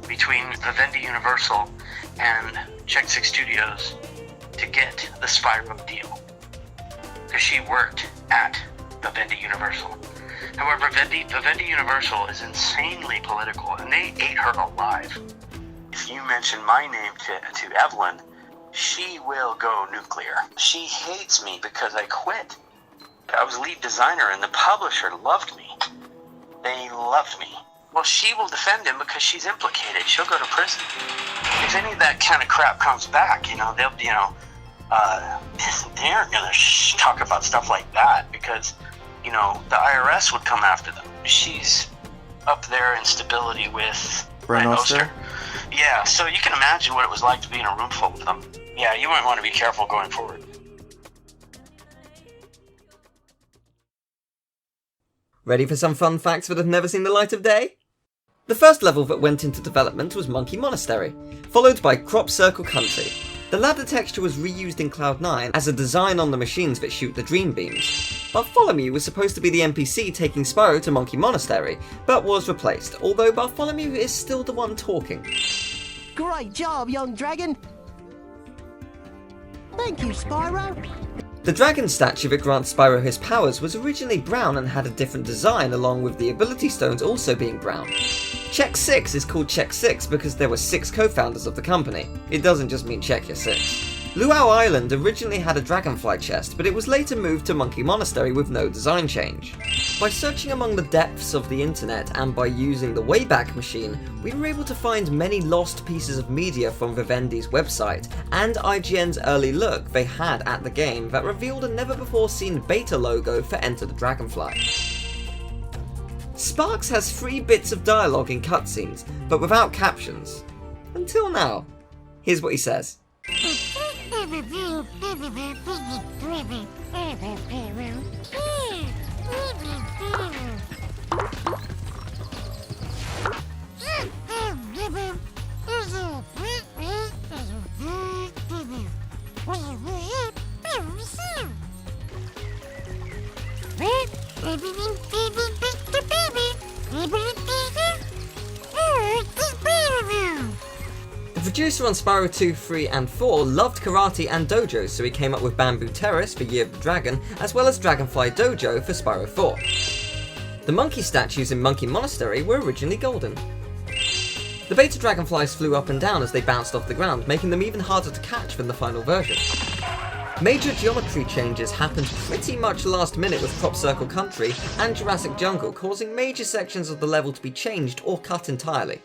between Vivendi Universal and Check 6 Studios to get the Spyro deal. Because she worked at Vivendi Universal. However, Vivendi Universal is insanely political, and they ate her alive. If you mention my name to Evelyn, she will go nuclear. She hates me because I quit. I was lead designer, and the publisher loved me. They loved me. Well, she will defend him because she's implicated. She'll go to prison. If any of that kind of crap comes back, they aren't going to talk about stuff like that because, the IRS would come after them. She's up there in stability with Brent Oster. Yeah, so you can imagine what it was like to be in a room full of them. Yeah, you might want to be careful going forward. Ready for some fun facts that have never seen the light of day? The first level that went into development was Monkey Monastery, followed by Crop Circle Country. The ladder texture was reused in Cloud 9 as a design on the machines that shoot the Dream Beams. Bartholomew was supposed to be the NPC taking Spyro to Monkey Monastery, but was replaced, although Bartholomew is still the one talking. Great job, young dragon! Thank you, Spyro! The dragon statue that grants Spyro his powers was originally brown and had a different design, along with the ability stones also being brown. Check 6 is called Check 6 because there were 6 co-founders of the company. It doesn't just mean check your 6. Luau Island originally had a Dragonfly chest, but it was later moved to Monkey Monastery with no design change. By searching among the depths of the internet and by using the Wayback Machine, we were able to find many lost pieces of media from Vivendi's website and IGN's early look they had at the game that revealed a never-before-seen beta logo for Enter the Dragonfly. Sparks has 3 bits of dialogue in cutscenes, but without captions. Until now. Here's what he says. The producer on Spyro 2, 3 and 4 loved karate and dojos, so he came up with Bamboo Terrace for Year of the Dragon, as well as Dragonfly Dojo for Spyro 4. The monkey statues in Monkey Monastery were originally golden. The beta dragonflies flew up and down as they bounced off the ground, making them even harder to catch than the final version. Major geometry changes happened pretty much last minute with Crop Circle Country and Jurassic Jungle, causing major sections of the level to be changed or cut entirely.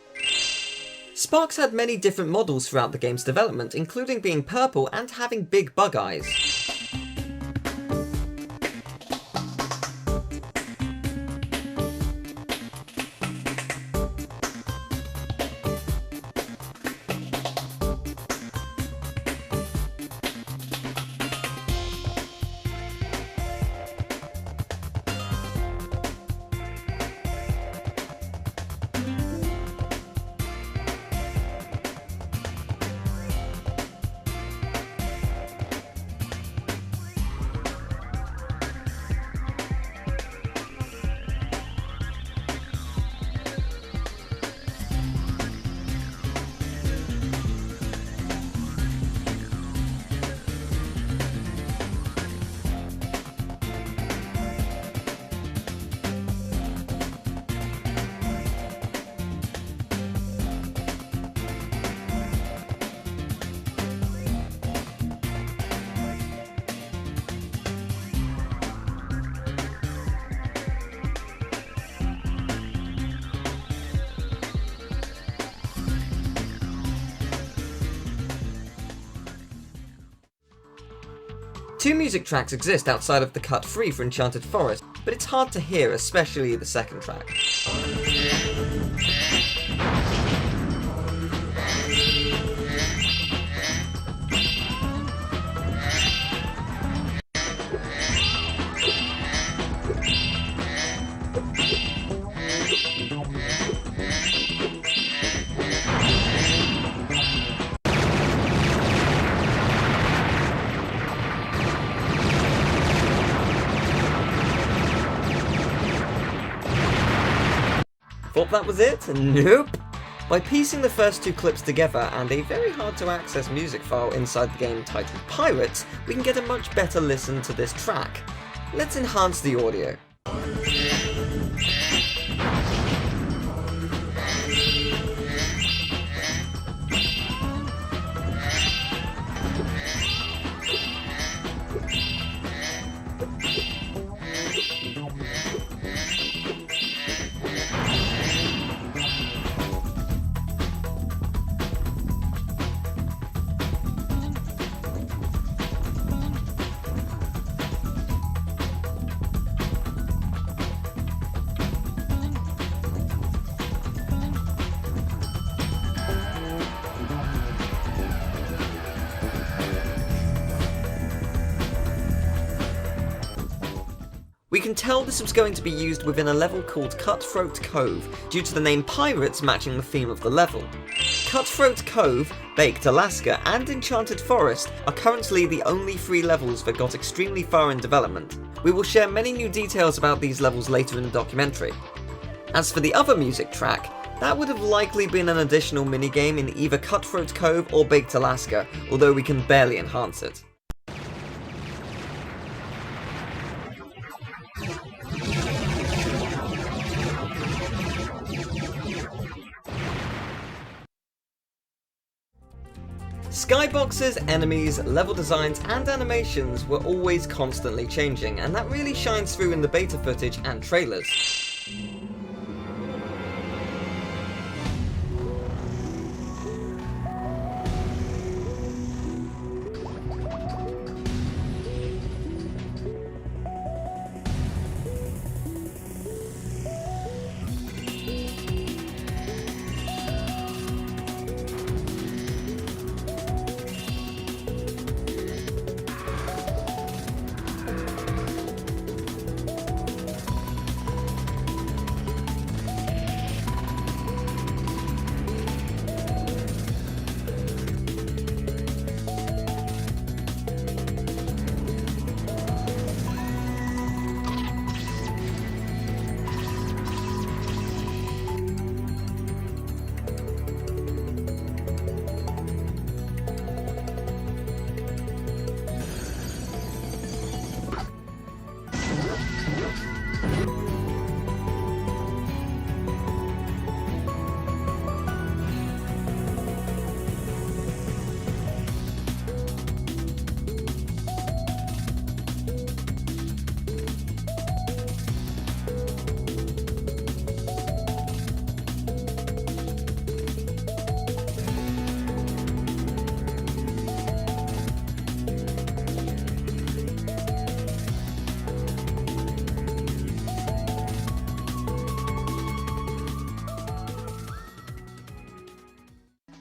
Sparks had many different models throughout the game's development, including being purple and having big bug eyes. Two music tracks exist outside of the cut free for Enchanted Forest, but it's hard to hear, especially the second track. Thought that was it? Nope! By piecing the first two clips together and a very hard to access music file inside the game titled Pirates, we can get a much better listen to this track. Let's enhance the audio. We can tell this was going to be used within a level called Cutthroat Cove, due to the name Pirates matching the theme of the level. Cutthroat Cove, Baked Alaska, and Enchanted Forest are currently the only 3 levels that got extremely far in development. We will share many new details about these levels later in the documentary. As for the other music track, that would have likely been an additional minigame in either Cutthroat Cove or Baked Alaska, although we can barely enhance it. Skyboxes, enemies, level designs, and animations were always constantly changing, and that really shines through in the beta footage and trailers.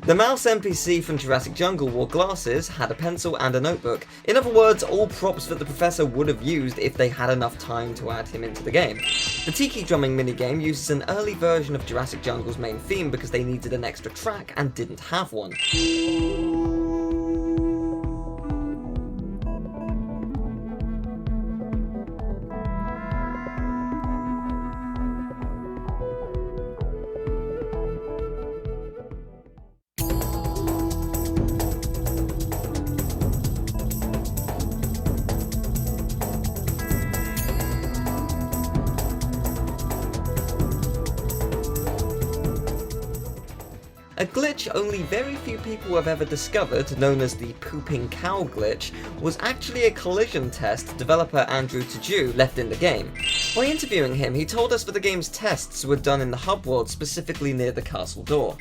The mouse NPC from Jurassic Jungle wore glasses, had a pencil and a notebook. In other words, all props that the professor would have used if they had enough time to add him into the game. The tiki drumming minigame uses an early version of Jurassic Jungle's main theme because they needed an extra track and didn't have one. A glitch only very few people have ever discovered, known as the pooping cow glitch, was actually a collision test developer Andrew Taju left in the game. By interviewing him, he told us that the game's tests were done in the hub world, specifically near the castle door.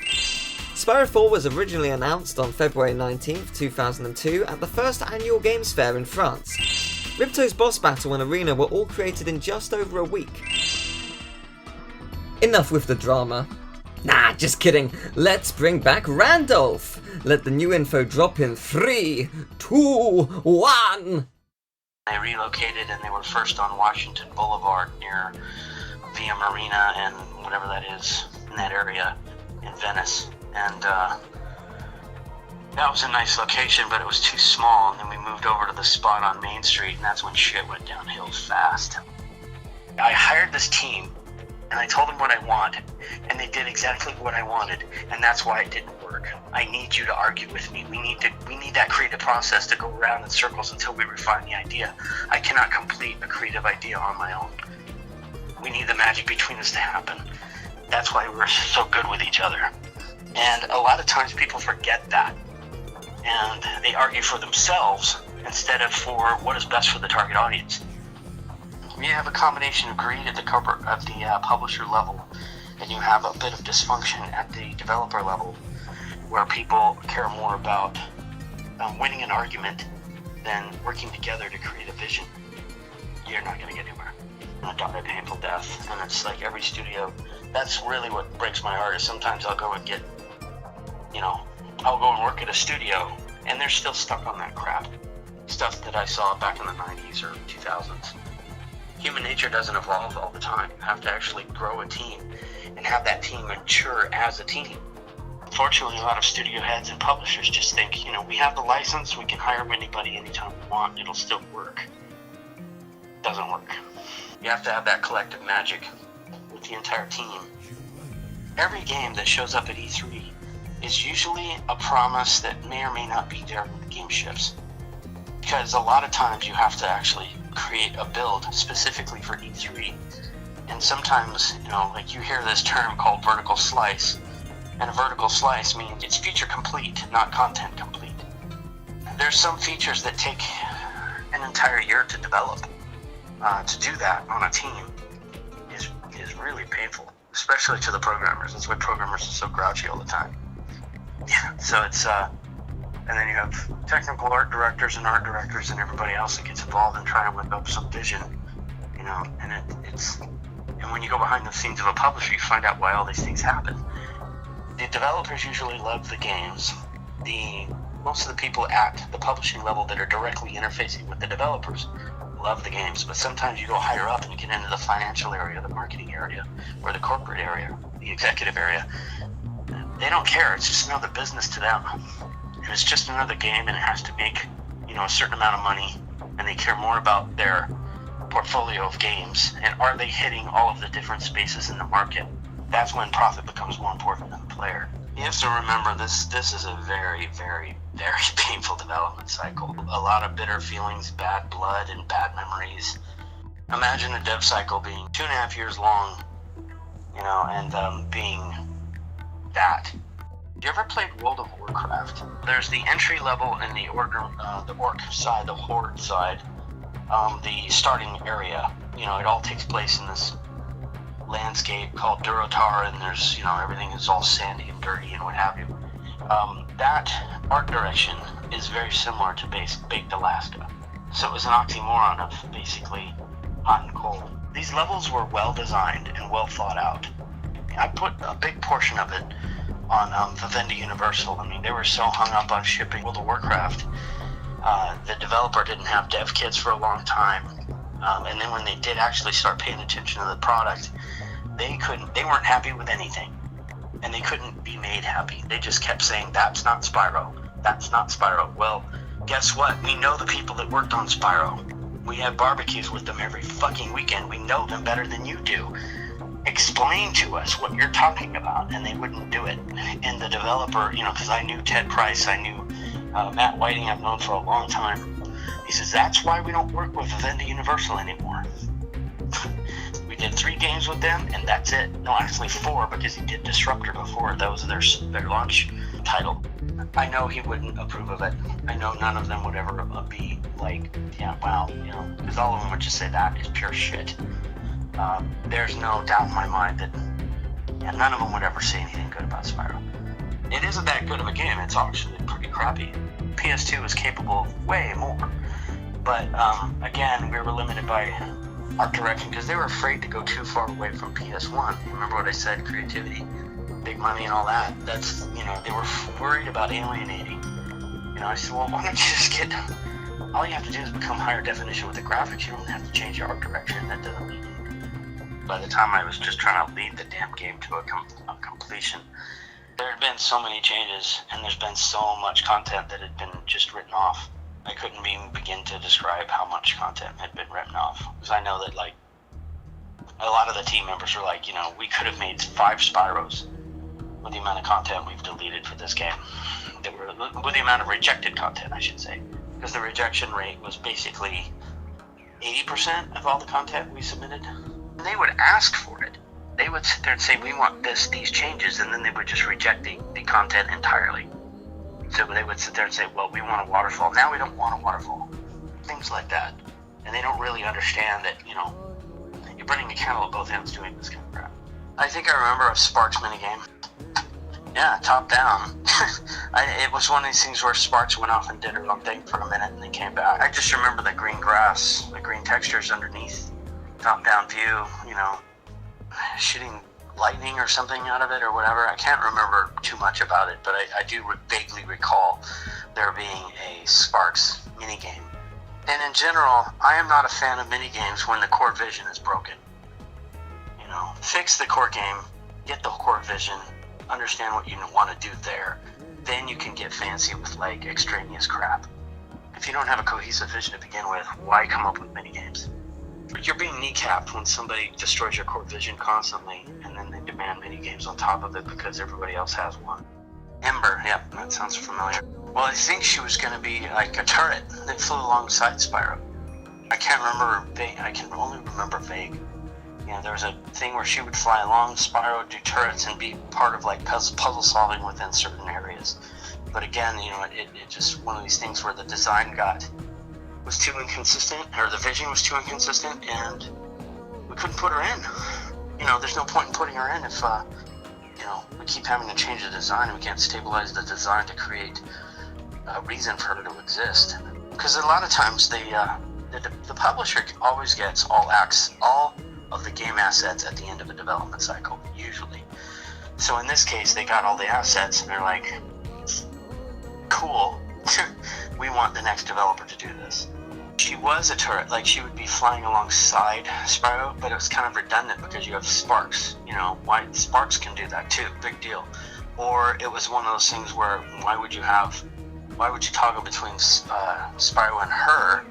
Spyro 4 was originally announced on February 19th, 2002 at the first annual Games Fair in France. Ripto's boss battle and arena were all created in just over a week. Enough with the drama. Nah, just kidding. Let's bring back Randolph. Let the new info drop in 3, 2, 1. They relocated and they were first on Washington Boulevard near Via Marina and whatever that is in that area in Venice. And that was a nice location, but it was too small. And then we moved over to the spot on Main Street, and that's when shit went downhill fast. I hired this team, and I told them what I wanted, and they did exactly what I wanted, and that's why it didn't work. I need you to argue with me. We need that creative process to go around in circles until we refine the idea. I cannot complete a creative idea on my own. We need the magic between us to happen. That's why we're so good with each other. And a lot of times people forget that, and they argue for themselves instead of for what is best for the target audience. You have a combination of greed at the publisher level, and you have a bit of dysfunction at the developer level, where people care more about winning an argument than working together to create a vision. You're not going to get anywhere. I die a painful death, and it's like every studio. That's really what breaks my heart. Is sometimes I'll go and get, I'll go and work at a studio, and they're still stuck on that crap stuff that I saw back in the 90s or 2000s. Human nature doesn't evolve all the time. You have to actually grow a team and have that team mature as a team. Unfortunately, a lot of studio heads and publishers just think, we have the license, we can hire anybody anytime we want, it'll still work. Doesn't work. You have to have that collective magic with the entire team. Every game that shows up at E3 is usually a promise that may or may not be there when the game ships. Because a lot of times you have to actually create a build specifically for E3. And sometimes, you hear this term called vertical slice. And a vertical slice means it's feature complete, not content complete. There's some features that take an entire year to develop. To do that on a team is really painful, especially to the programmers. That's why programmers are so grouchy all the time. Yeah, so it's and then you have technical art directors and everybody else that gets involved in trying to whip up some vision, and when you go behind the scenes of a publisher, you find out why all these things happen. The developers usually love the games. Most of the people at the publishing level that are directly interfacing with the developers love the games, but sometimes you go higher up and you get into the financial area, the marketing area, or the corporate area, the executive area. They don't care. It's just another business to them. And it's just another game, and it has to make, a certain amount of money, and they care more about their portfolio of games, and are they hitting all of the different spaces in the market. That's when profit becomes more important than the player. You have to remember this is a very, very, very painful development cycle. A lot of bitter feelings, bad blood, and bad memories. Imagine a dev cycle being 2.5 years long, and being that. You ever played World of Warcraft? There's the entry level and the orc side, the horde side, the starting area. It all takes place in this landscape called Durotar, and there's, everything is all sandy and dirty and what have you. That art direction is very similar to Baked Alaska. So it was an oxymoron of basically hot and cold. These levels were well designed and well thought out. I put a big portion of it on Vivendi Universal. They were so hung up on shipping World of Warcraft. The developer didn't have dev kits for a long time. And then when they did actually start paying attention to the product, they weren't happy with anything. And they couldn't be made happy. They just kept saying, that's not Spyro. That's not Spyro. Well, guess what? We know the people that worked on Spyro. We have barbecues with them every fucking weekend. We know them better than you do. Explain to us what you're talking about. And they wouldn't do it. And the developer, because I knew Ted Price, I knew Matt Whiting, I've known for a long time. He says, that's why we don't work with Vivendi Universal anymore. We did 3 games with them, and that's it. No, actually 4, because he did Disruptor before. That was their launch title. I know he wouldn't approve of it. I know none of them would ever be like, yeah, wow, because all of them would just say that is pure shit. There's no doubt in my mind that none of them would ever say anything good about Spyro. It isn't that good of a game. It's actually pretty crappy. PS2 is capable of way more. But again, we were limited by art direction because they were afraid to go too far away from PS1. Remember what I said, creativity, big money and all that. That's, you know, they were worried about alienating. You know, I said, well, why don't you just get, all you have to do is become higher definition with the graphics. You don't have to change your art direction. That doesn't mean anything. By the time I was just trying to lead the damn game to a completion, there had been so many changes and there's been so much content that had been just written off. I couldn't even begin to describe how much content had been written off. Because I know that, like, a lot of the team members were like, you know, we could have made 5 Spyros with the amount of content we've deleted for this game. With the amount of rejected content, I should say. Because the rejection rate was basically 80% of all the content we submitted. And they would ask for it. They would sit there and say, we want these changes, and then they would just reject the content entirely. So they would sit there and say, well, we want a waterfall. Now we don't want a waterfall. Things like that. And they don't really understand that, you know, you're burning the candle at both ends doing this kind of crap. I think I remember a Sparks minigame. Yeah, top down. It was one of these things where Sparks went off and did her own thing for a minute and then came back. I just remember the green grass, the green textures underneath, top down view, you know, shooting lightning or something out of it or whatever. I can't remember too much about it, but I do vaguely recall there being a Sparks minigame. And in general, I am not a fan of minigames when the core vision is broken. You know, fix the core game, get the core vision, understand what you want to do there. Then you can get fancy with, like, extraneous crap. If you don't have a cohesive vision to begin with, why come up with minigames? You're being kneecapped when somebody destroys your core vision constantly, and then they demand minigames on top of it because everybody else has one. Ember, yep, that sounds familiar. Well, I think she was going to be like a turret that flew alongside Spyro. I can't remember, I can only remember vague. You know, there was a thing where she would fly along Spyro, do turrets, and be part of, like, puzzle solving within certain areas. But again, you know, it just one of these things where the design was too inconsistent, or the vision was too inconsistent, and we couldn't put her in. You know, there's no point in putting her in if, you know, we keep having to change the design and we can't stabilize the design to create a reason for her to exist. Because a lot of times the publisher always gets all of the game assets at the end of a development cycle, usually. So in this case, they got all the assets and they're like, cool, we want the next developer to do this. She was a turret, like she would be flying alongside Spyro, but it was kind of redundant because you have Sparks. You know, why Sparks can do that too, big deal. Or it was one of those things where why would you toggle between Spyro and her?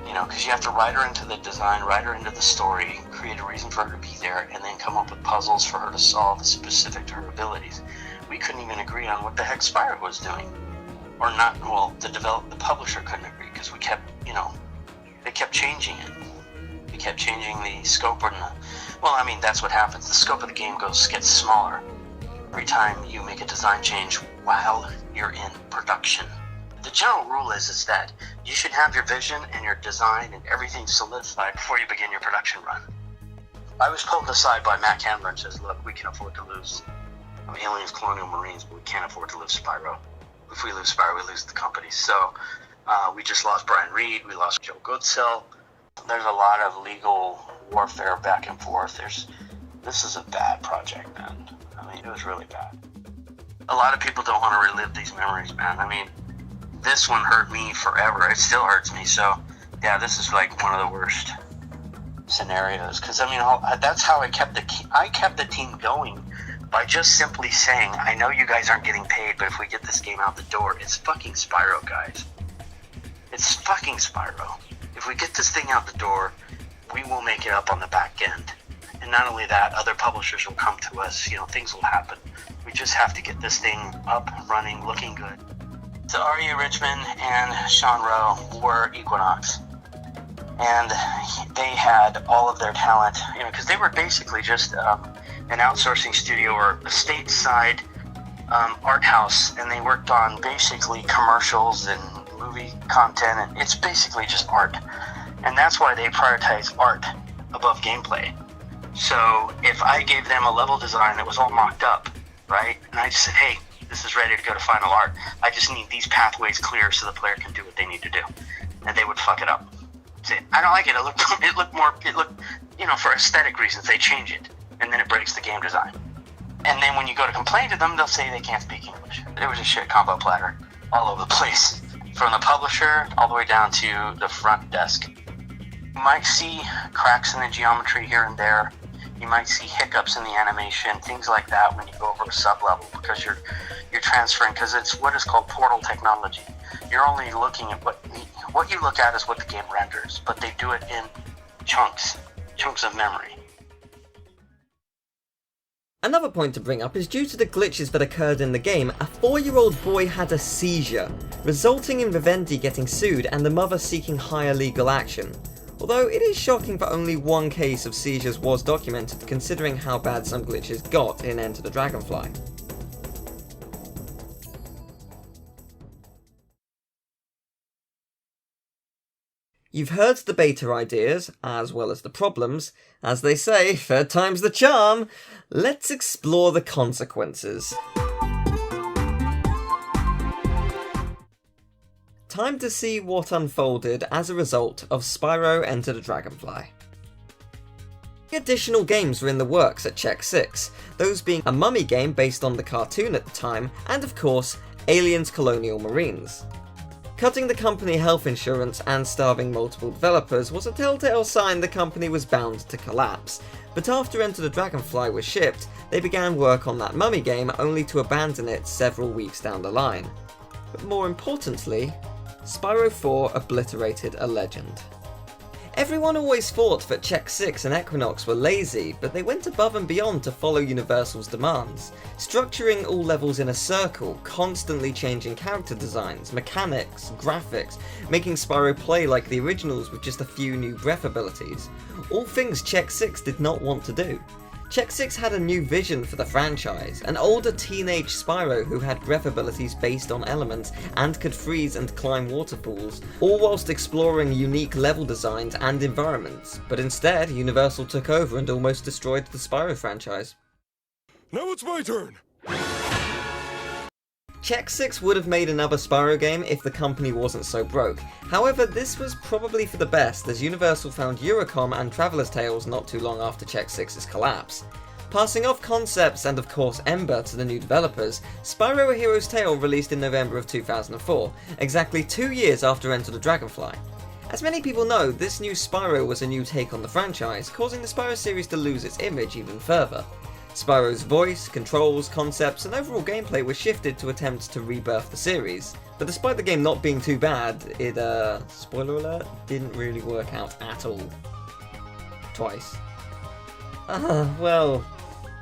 You know, because you have to write her into the design, write her into the story, create a reason for her to be there, and then come up with puzzles for her to solve specific to her abilities. We couldn't even agree on what the heck Spyro was doing. Or not, well, the publisher couldn't agree because we kept, you know, they kept changing it. They kept changing the scope well, I mean, that's what happens. The scope of the game gets smaller every time you make a design change while you're in production. The general rule is that you should have your vision and your design and everything solidified before you begin your production run. I was pulled aside by Matt Cameron and says, look, we can afford to lose Aliens, Colonial Marines, but we can't afford to lose Spyro. If we lose Spyro, we lose the company. So we just lost Brian Reed, we lost Joe Goodsell. There's a lot of legal warfare back and forth. This is a bad project, man. I mean, it was really bad. A lot of people don't want to relive these memories, man. I mean, this one hurt me forever. It still hurts me. So, yeah, this is like one of the worst scenarios. Because, I mean, that's how I kept the team going by just simply saying, I know you guys aren't getting paid, but if we get this game out the door, it's fucking Spyro, guys. It's fucking Spyro. If we get this thing out the door, we will make it up on the back end. And not only that, other publishers will come to us. You know, things will happen. We just have to get this thing up, running, looking good. So R.E. Richmond and Sean Rowe were Equinox. And they had all of their talent, you know, because they were basically just an outsourcing studio or a stateside art house, and they worked on basically commercials and movie content, and it's basically just art. And that's why they prioritize art above gameplay. So if I gave them a level design that was all mocked up, right, and I just said, hey, this is ready to go to final art, I just need these pathways clear so the player can do what they need to do. and they would fuck it up. Say, I don't like it. It looked, for aesthetic reasons, they change it, and then it breaks the game design. And then when you go to complain to them, they'll say they can't speak English. There was a shit combo platter all over the place, from the publisher all the way down to the front desk. You might see cracks in the geometry here and there. You might see hiccups in the animation, things like that when you go over a sub-level, because you're transferring, because it's what is called portal technology. You're only looking at what you look at is what the game renders, but they do it in chunks of memory. Another point to bring up is due to the glitches that occurred in the game, a 4-year-old boy had a seizure, resulting in Vivendi getting sued and the mother seeking higher legal action. Although it is shocking that only one case of seizures was documented, considering how bad some glitches got in Enter the Dragonfly. You've heard the beta ideas, as well as the problems. As they say, third time's the charm. Let's explore the consequences. Time to see what unfolded as a result of Spyro Enter the Dragonfly. Additional games were in the works at Check 6, those being a mummy game based on the cartoon at the time, and of course, Aliens Colonial Marines. Cutting the company health insurance and starving multiple developers was a telltale sign the company was bound to collapse, but after Enter the Dragonfly was shipped, they began work on that mummy game only to abandon it several weeks down the line. But more importantly, Spyro 4 obliterated a legend. Everyone always thought that Check 6 and Equinox were lazy, but they went above and beyond to follow Universal's demands, structuring all levels in a circle, constantly changing character designs, mechanics, graphics, making Spyro play like the originals with just a few new breath abilities. All things Check 6 did not want to do. Check 6 had a new vision for the franchise, an older teenage Spyro who had breath abilities based on elements and could freeze and climb waterfalls, all whilst exploring unique level designs and environments, but instead Universal took over and almost destroyed the Spyro franchise. Now it's my turn! Check 6 would have made another Spyro game if the company wasn't so broke. However, this was probably for the best, as Universal found Eurocom and Traveller's Tales not too long after Check 6's collapse. Passing off concepts and of course Ember to the new developers, Spyro A Hero's Tale released in November of 2004, exactly 2 years after Enter the Dragonfly. As many people know, this new Spyro was a new take on the franchise, causing the Spyro series to lose its image even further. Spyro's voice, controls, concepts, and overall gameplay were shifted to attempt to rebirth the series. But despite the game not being too bad, it, spoiler alert, didn't really work out at all. Twice. Well,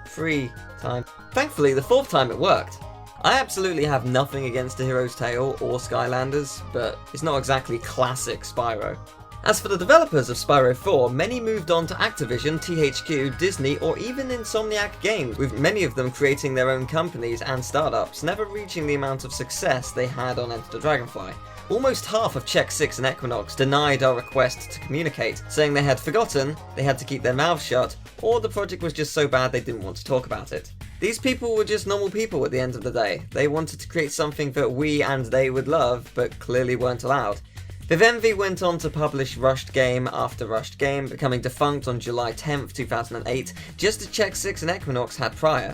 3 times. Thankfully, the 4th time it worked. I absolutely have nothing against A Hero's Tale or Skylanders, but it's not exactly classic Spyro. As for the developers of Spyro 4, many moved on to Activision, THQ, Disney, or even Insomniac Games, with many of them creating their own companies and startups, never reaching the amount of success they had on Enter the Dragonfly. Almost half of Check 6 and Equinox denied our request to communicate, saying they had forgotten, they had to keep their mouths shut, or the project was just so bad they didn't want to talk about it. These people were just normal people at the end of the day. They wanted to create something that we and they would love, but clearly weren't allowed. Vivendi went on to publish Rushed Game after Rushed Game, becoming defunct on July 10th, 2008, just as Check 6 and Equinox had prior.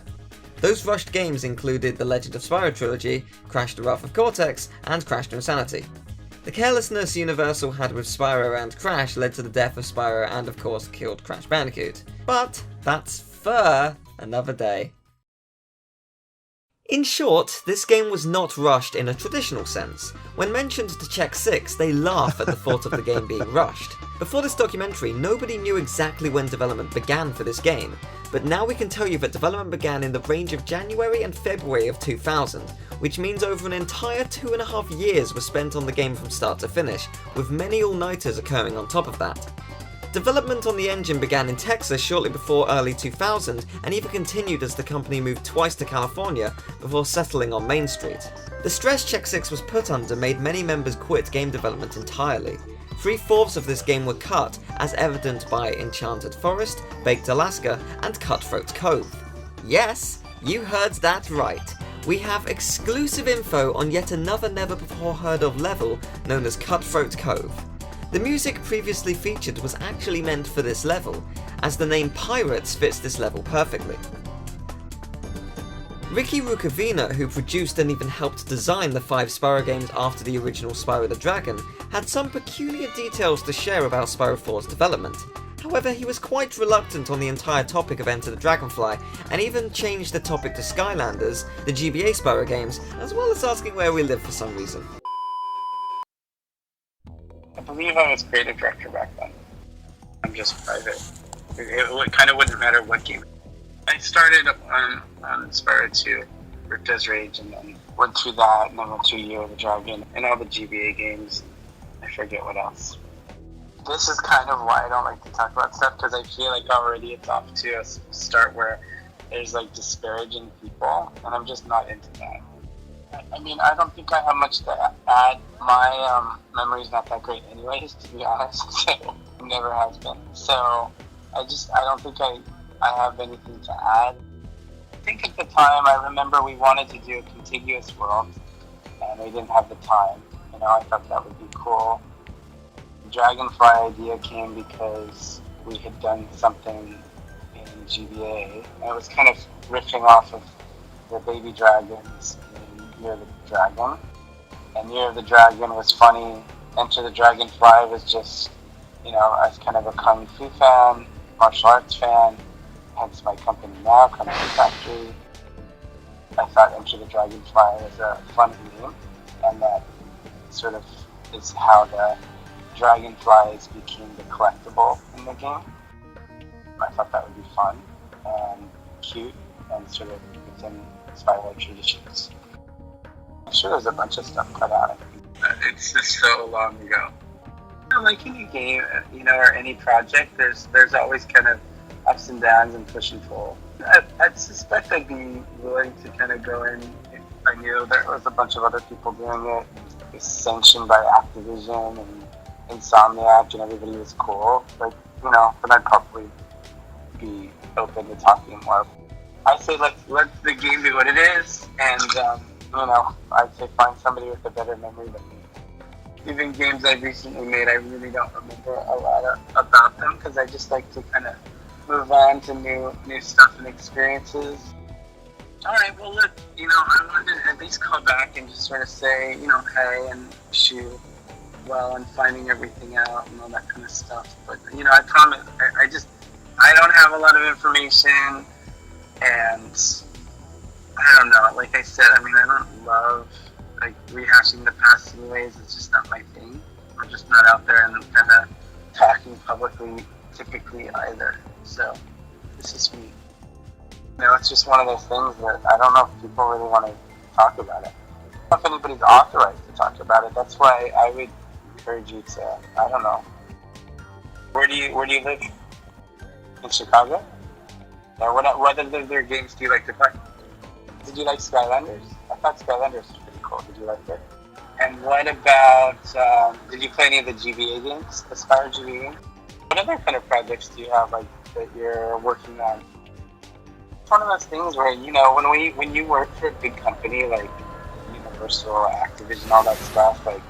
Those rushed games included the Legend of Spyro trilogy, Crash the Wrath of Cortex, and Crash to Insanity. The carelessness Universal had with Spyro and Crash led to the death of Spyro and of course killed Crash Bandicoot. But that's for another day. In short, this game was not rushed in a traditional sense. When mentioned to Check 6, they laugh at the thought of the game being rushed. Before this documentary, nobody knew exactly when development began for this game, but now we can tell you that development began in the range of January and February of 2000, which means over an entire 2.5 years were spent on the game from start to finish, with many all-nighters occurring on top of that. Development on the engine began in Texas shortly before early 2000 and even continued as the company moved twice to California before settling on Main Street. The stress Check 6 was put under made many members quit game development entirely. 3/4 of this game were cut, as evident by Enchanted Forest, Baked Alaska, and Cutthroat Cove. Yes, you heard that right. we have exclusive info on yet another never before heard of level known as Cutthroat Cove. The music previously featured was actually meant for this level, as the name Pirates fits this level perfectly. Ricky Rukavina, who produced and even helped design the 5 Spyro games after the original Spyro the Dragon, had some peculiar details to share about Spyro 4's development. However, he was quite reluctant on the entire topic of Enter the Dragonfly, and even changed the topic to Skylanders, the GBA Spyro games, as well as asking where we live for some reason. I believe I was creative director back then. I'm just private. It kind of wouldn't matter what game. I started on Spyro 2, Ripto's Rage, and then went through that, and then went through Year of the Dragon, and all the GBA games. I forget what else. This is kind of why I don't like to talk about stuff, because I feel like already it's off to a start where there's like disparaging people, and I'm just not into that. I mean, I don't think I have much to add. My memory's not that great anyways, to be honest, so it never has been. So I don't think I have anything to add. I think at the time, I remember we wanted to do a contiguous world, and we didn't have the time. You know, I thought that would be cool. The Dragonfly idea came because we had done something in GBA, and it was kind of riffing off of the baby dragons in Year of the Dragon. And Year of the Dragon was funny. Enter the Dragonfly was just, you know, as kind of a Kung Fu fan, martial arts fan, hence my company now, Kung Fu Factory. I thought Enter the Dragonfly was a fun name, and that sort of is how the Dragonflies became the collectible in the game. I thought that would be fun and cute and sort of within Spyro traditions. I'm sure there's a bunch of stuff cut out. It's just so long ago. Like any game, you know, or any project, there's always kind of ups and downs and push and pull. I'd suspect I'd be willing to kind of go in if I knew there was a bunch of other people doing it. It's sanctioned by Activision and Insomniac, and everybody was cool. But you know, but I'd probably be open to talking more. I say let the game be what it is, and you know, I'd say find somebody with a better memory than me. Even games I've recently made, I really don't remember a lot about them because I just like to kind of move on to new stuff and experiences. All right, well look, you know, I wanted to at least call back and just sort of say, you know, hey, and shoot, well, and finding everything out and all that kind of stuff. But you know, I promise, I don't have a lot of information, and I don't know. Like I said, I mean, I don't love like rehashing the past anyways. It's just not my thing. I'm just not out there and kind of talking publicly typically either. So this is me. You know, it's just one of those things that I don't know if people really want to talk about it. I don't know if anybody's authorized to talk about it. That's why I would encourage you to, I don't know. Where do you live? In Chicago? Or what other games do you like to play? Did you like Skylanders? I thought Skylanders was pretty cool. Did you like it? And what about, did you play any of the GBA games? The Spyro GBA games? What other kind of projects do you have like that you're working on? It's one of those things where, you know, when you work for a big company like Universal, Activision, all that stuff, like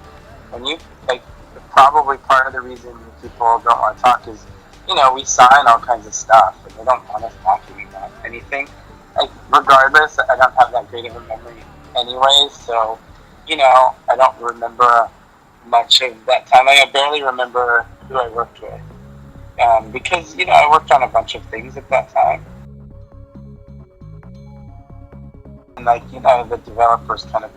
when you like probably part of the reason people don't want to talk is, you know, we sign all kinds of stuff and they don't want us talking about anything. Like, regardless, I don't have that great of a memory anyways, so, you know, I don't remember much of that time. I barely remember who I worked with. Because, you know, I worked on a bunch of things at that time. And, like, you know, the developers kind of,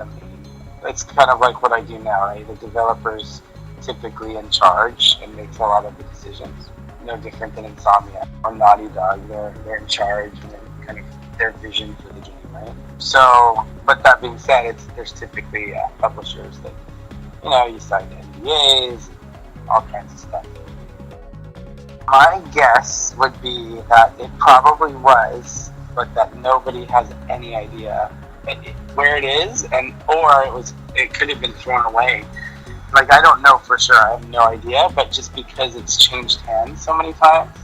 it's kind of like what I do now, right? The developer's typically in charge and makes a lot of the decisions. No different than Insomniac or Naughty Dog. They're in charge and they're kind of their vision for the game, right? So, but that being said, there's typically publishers that, you know, you sign NDAs, all kinds of stuff. My guess would be that it probably was, but that nobody has any idea where it is, or it could have been thrown away. Like, I don't know for sure, I have no idea, but just because it's changed hands so many times,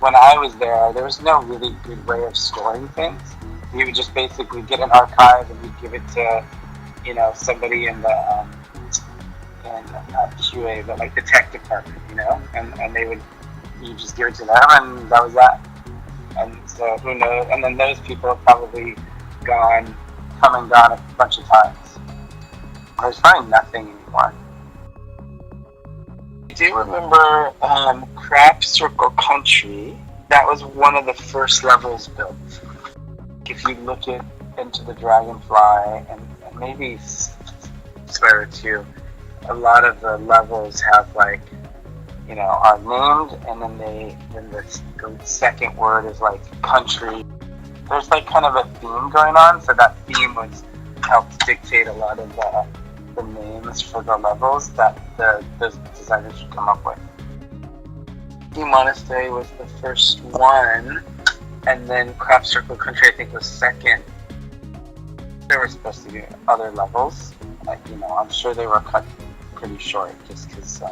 when I was there was no really good way of storing things. he would just basically get an archive and he'd give it to, you know, somebody in the QA, but like the tech department, you know, and they would, you just give it to them, and that was that. And so who knows? And then those people have probably come and gone a bunch of times. There's probably nothing anymore. I do remember Crap Circle Country. That was one of the first levels built. If you look into the Dragonfly and maybe Spyro 2, a lot of the levels have like, you know, are named, and then the second word is like country. There's like kind of a theme going on, so that theme helped dictate a lot of the names for the levels that the designers should come up with. Team Monastery was the first one, and then Craft Circle Country I think was second. There were supposed to be other levels, you know, I'm sure they were cut pretty short just because,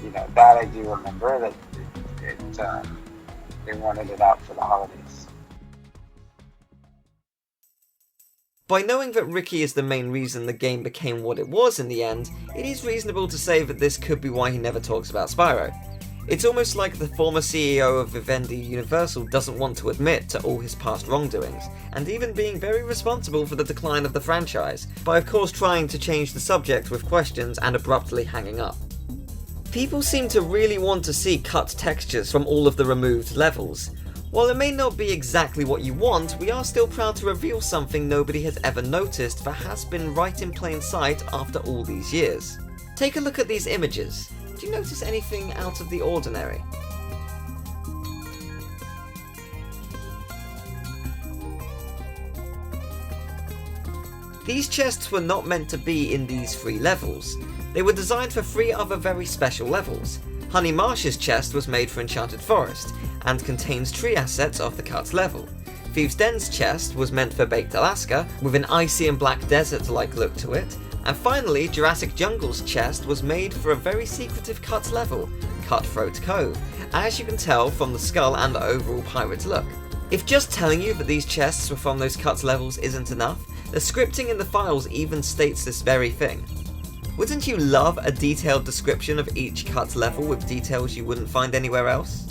you know, that I do remember that they wanted it out for the holidays. By knowing that Ricky is the main reason the game became what it was in the end, it is reasonable to say that this could be why he never talks about Spyro. It's almost like the former CEO of Vivendi Universal doesn't want to admit to all his past wrongdoings, and even being very responsible for the decline of the franchise, by of course trying to change the subject with questions and abruptly hanging up. People seem to really want to see cut textures from all of the removed levels. While it may not be exactly what you want, we are still proud to reveal something nobody has ever noticed that has been right in plain sight after all these years. Take a look at these images. Do you notice anything out of the ordinary? These chests were not meant to be in these 3 levels. They were designed for 3 other very special levels. Honey Marsh's chest was made for Enchanted Forest, and contains tree assets of the cut level. Thieves' Den's chest was meant for Baked Alaska, with an icy and black desert-like look to it, and finally Jurassic Jungle's chest was made for a very secretive cut level, Cutthroat Cove, as you can tell from the skull and the overall pirate look. If just telling you that these chests were from those cut levels isn't enough, the scripting in the files even states this very thing. Wouldn't you love a detailed description of each cut level with details you wouldn't find anywhere else?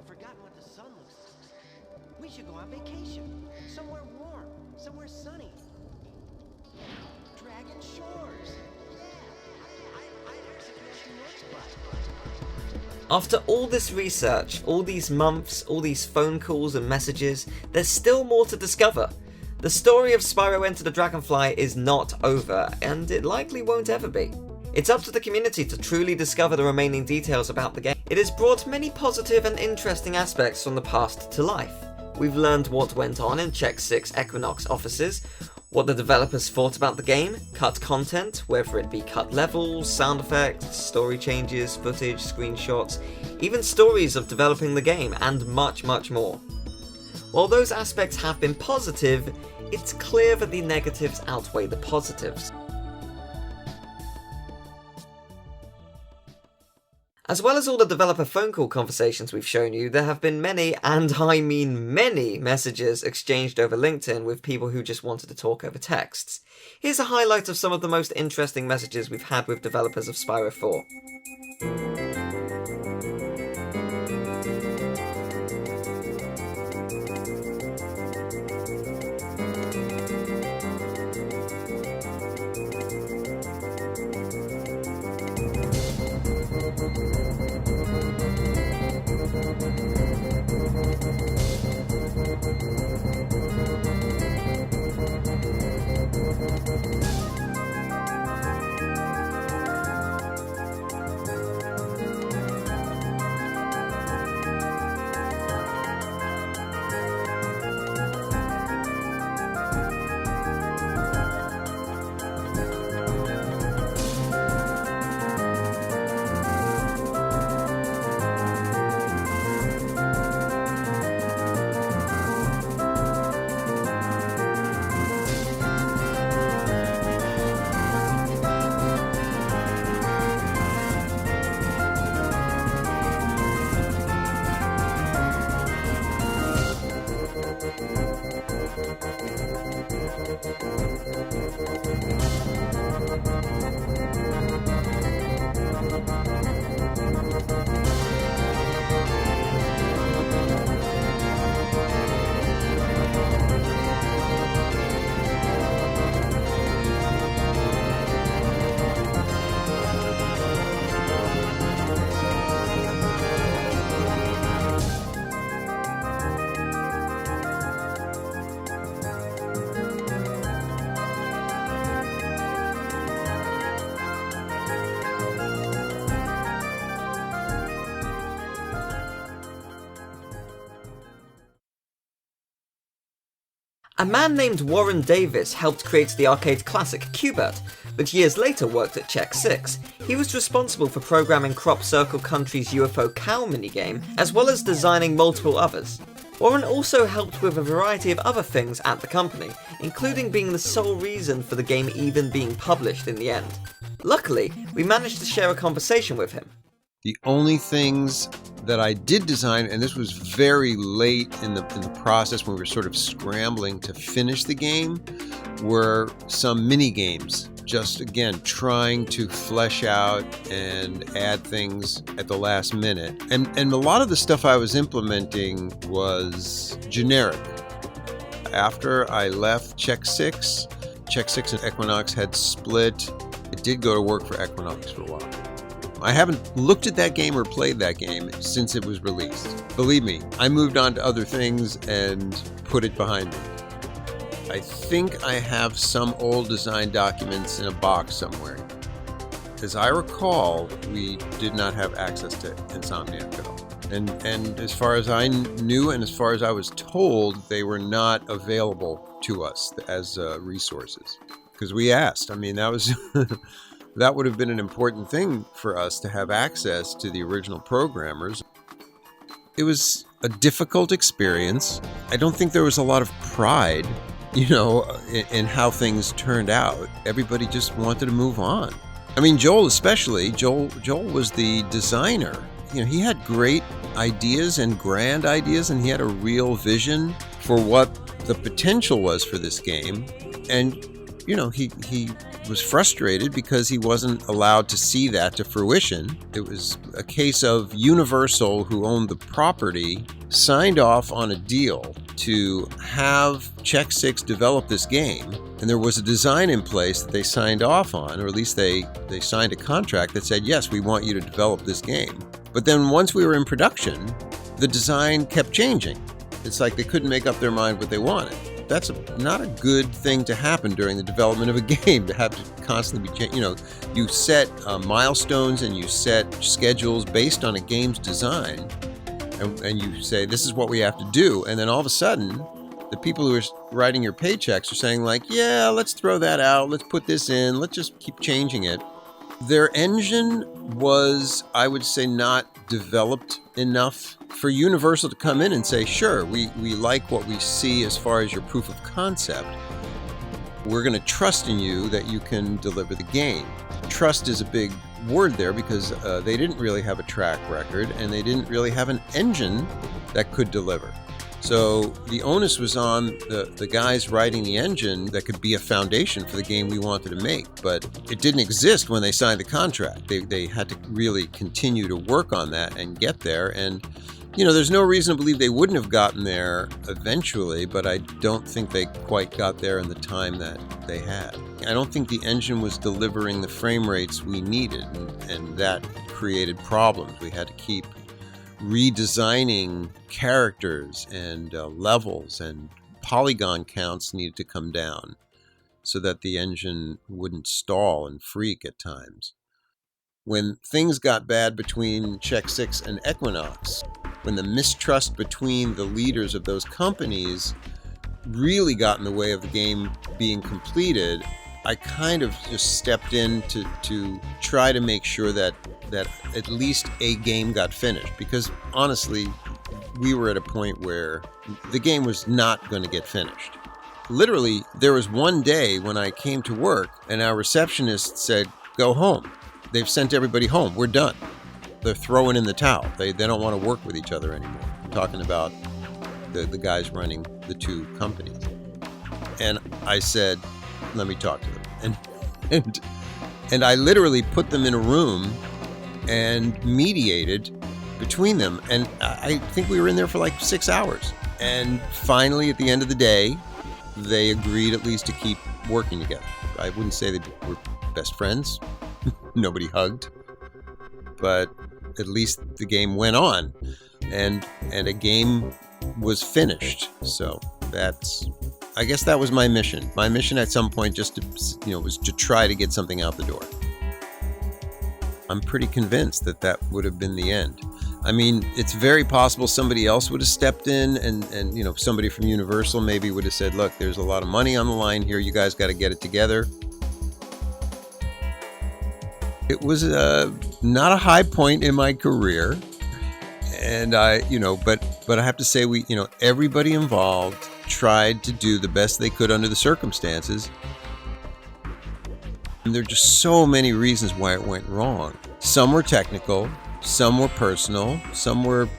I've forgotten what the sun looks like. We should go on vacation. Somewhere warm. Somewhere sunny. Dragon Shores. Yeah. I suggesting works, but... After all this research, all these months, all these phone calls and messages, there's still more to discover. The story of Spyro Enter the Dragonfly is not over, and it likely won't ever be. It's up to the community to truly discover the remaining details about the game. It has brought many positive and interesting aspects from the past to life. We've learned what went on in Check 6 Equinox offices, what the developers thought about the game, cut content, whether it be cut levels, sound effects, story changes, footage, screenshots, even stories of developing the game, and much, much more. While those aspects have been positive, it's clear that the negatives outweigh the positives. As well as all the developer phone call conversations we've shown you, there have been many, and I mean many, messages exchanged over LinkedIn with people who just wanted to talk over texts. Here's a highlight of some of the most interesting messages we've had with developers of Spyro 4. A man named Warren Davis helped create the arcade classic Q*bert, but years later worked at Check 6. He was responsible for programming Crop Circle Country's UFO Cow minigame, as well as designing multiple others. Warren also helped with a variety of other things at the company, including being the sole reason for the game even being published in the end. Luckily, we managed to share a conversation with him. The only things that I did design, and this was very late in the process when we were sort of scrambling to finish the game, were some mini games. Just again, trying to flesh out and add things at the last minute. And a lot of the stuff I was implementing was generic. After I left Check 6 and Equinox had split. I did go to work for Equinox for a while. I haven't looked at that game or played that game since it was released. Believe me, I moved on to other things and put it behind me. I think I have some old design documents in a box somewhere. As I recall, we did not have access to Insomniac at all. And as far as I knew and as far as I was told, they were not available to us as resources. Because we asked. I mean, that was... That would have been an important thing for us to have access to the original programmers. It was a difficult experience. I don't think there was a lot of pride, in how things turned out. Everybody just wanted to move on. I mean, Joel especially. Joel was the designer. He had great ideas and grand ideas, and he had a real vision for what the potential was for this game. And, he was frustrated because he wasn't allowed to see that to fruition. It was a case of Universal, who owned the property, signed off on a deal to have Check 6 develop this game, and there was a design in place that they signed off on, or at least they signed a contract that said, yes, we want you to develop this game. But then once we were in production, the design kept changing. It's like they couldn't make up their mind what they wanted. that's not a good thing to happen during the development of a game, to have to constantly be, you set milestones and you set schedules based on a game's design, and you say, this is what we have to do. And then all of a sudden, the people who are writing your paychecks are saying like, yeah, let's throw that out. Let's put this in. Let's just keep changing it. Their engine was, I would say, not developed enough for Universal to come in and say, sure, we like what we see as far as your proof of concept. We're going to trust in you that you can deliver the game. Trust is a big word there because they didn't really have a track record and they didn't really have an engine that could deliver. So the onus was on the guys writing the engine that could be a foundation for the game we wanted to make. But it didn't exist when they signed the contract. They had to really continue to work on that and get there. And, there's no reason to believe they wouldn't have gotten there eventually, but I don't think they quite got there in the time that they had. I don't think the engine was delivering the frame rates we needed, and that created problems. We had to keep redesigning characters and levels, and polygon counts needed to come down so that the engine wouldn't stall and freak at times. When things got bad between Check 6 and Equinox, when the mistrust between the leaders of those companies really got in the way of the game being completed, I kind of just stepped in to try to make sure that at least a game got finished. Because honestly, we were at a point where the game was not going to get finished. Literally, there was one day when I came to work and our receptionist said, go home. They've sent everybody home. We're done. They're throwing in the towel. They don't want to work with each other anymore. I'm talking about the guys running the two companies. And I said, let me talk to them. And I literally put them in a room and mediated between them. And I think we were in there for like 6 hours. And finally, at the end of the day, they agreed at least to keep working together. I wouldn't say they were best friends. Nobody hugged. But at least the game went on. And a game was finished. So I guess that was my mission. My mission at some point just to, was to try to get something out the door. I'm pretty convinced that would have been the end. I mean, it's very possible somebody else would have stepped in and somebody from Universal maybe would have said, look, there's a lot of money on the line here. You guys got to get it together. It was not a high point in my career. And but I have to say everybody involved tried to do the best they could under the circumstances. And there are just so many reasons why it went wrong. Some were technical, some were personal, some were,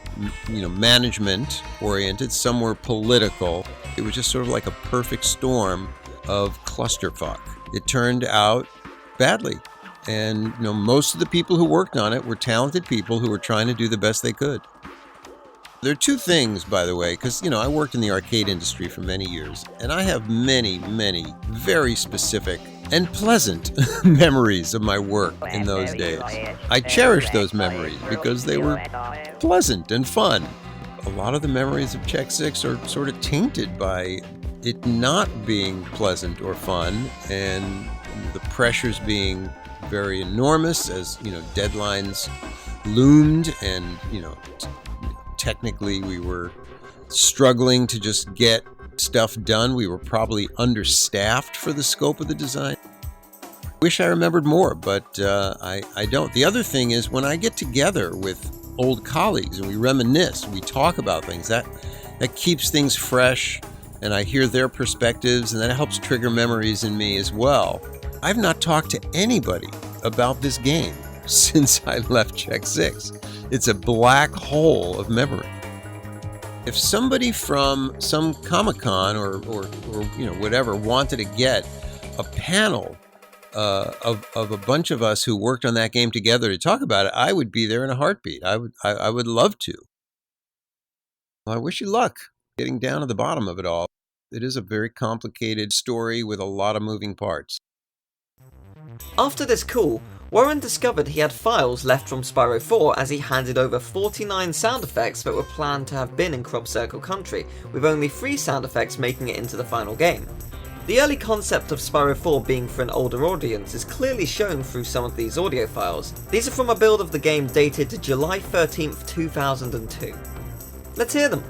management oriented, some were political. It was just sort of like a perfect storm of clusterfuck. It turned out badly. And, most of the people who worked on it were talented people who were trying to do the best they could. There are two things, by the way, because, I worked in the arcade industry for many years, and I have many, many very specific and pleasant memories of my work in those days. I cherish those memories because they were pleasant and fun. A lot of the memories of Check 6 are sort of tainted by it not being pleasant or fun, and the pressures being very enormous as, deadlines loomed and, technically we were struggling to just get stuff done. We were probably understaffed for the scope of the design. Wish I remembered more, but I don't. The other thing is when I get together with old colleagues and we reminisce, we talk about things, that keeps things fresh, and I hear their perspectives, and that helps trigger memories in me as well. I've not talked to anybody about this game since I left Check 6. It's a black hole of memory. If somebody from some Comic-Con or whatever wanted to get a panel of a bunch of us who worked on that game together to talk about it, I would be there in a heartbeat. I would love to. Well, I wish you luck getting down to the bottom of it all. It is a very complicated story with a lot of moving parts. After this call, Warren discovered he had files left from Spyro 4 as he handed over 49 sound effects that were planned to have been in Crop Circle Country, with only 3 sound effects making it into the final game. The early concept of Spyro 4 being for an older audience is clearly shown through some of these audio files. These are from a build of the game dated to July 13th, 2002. Let's hear them.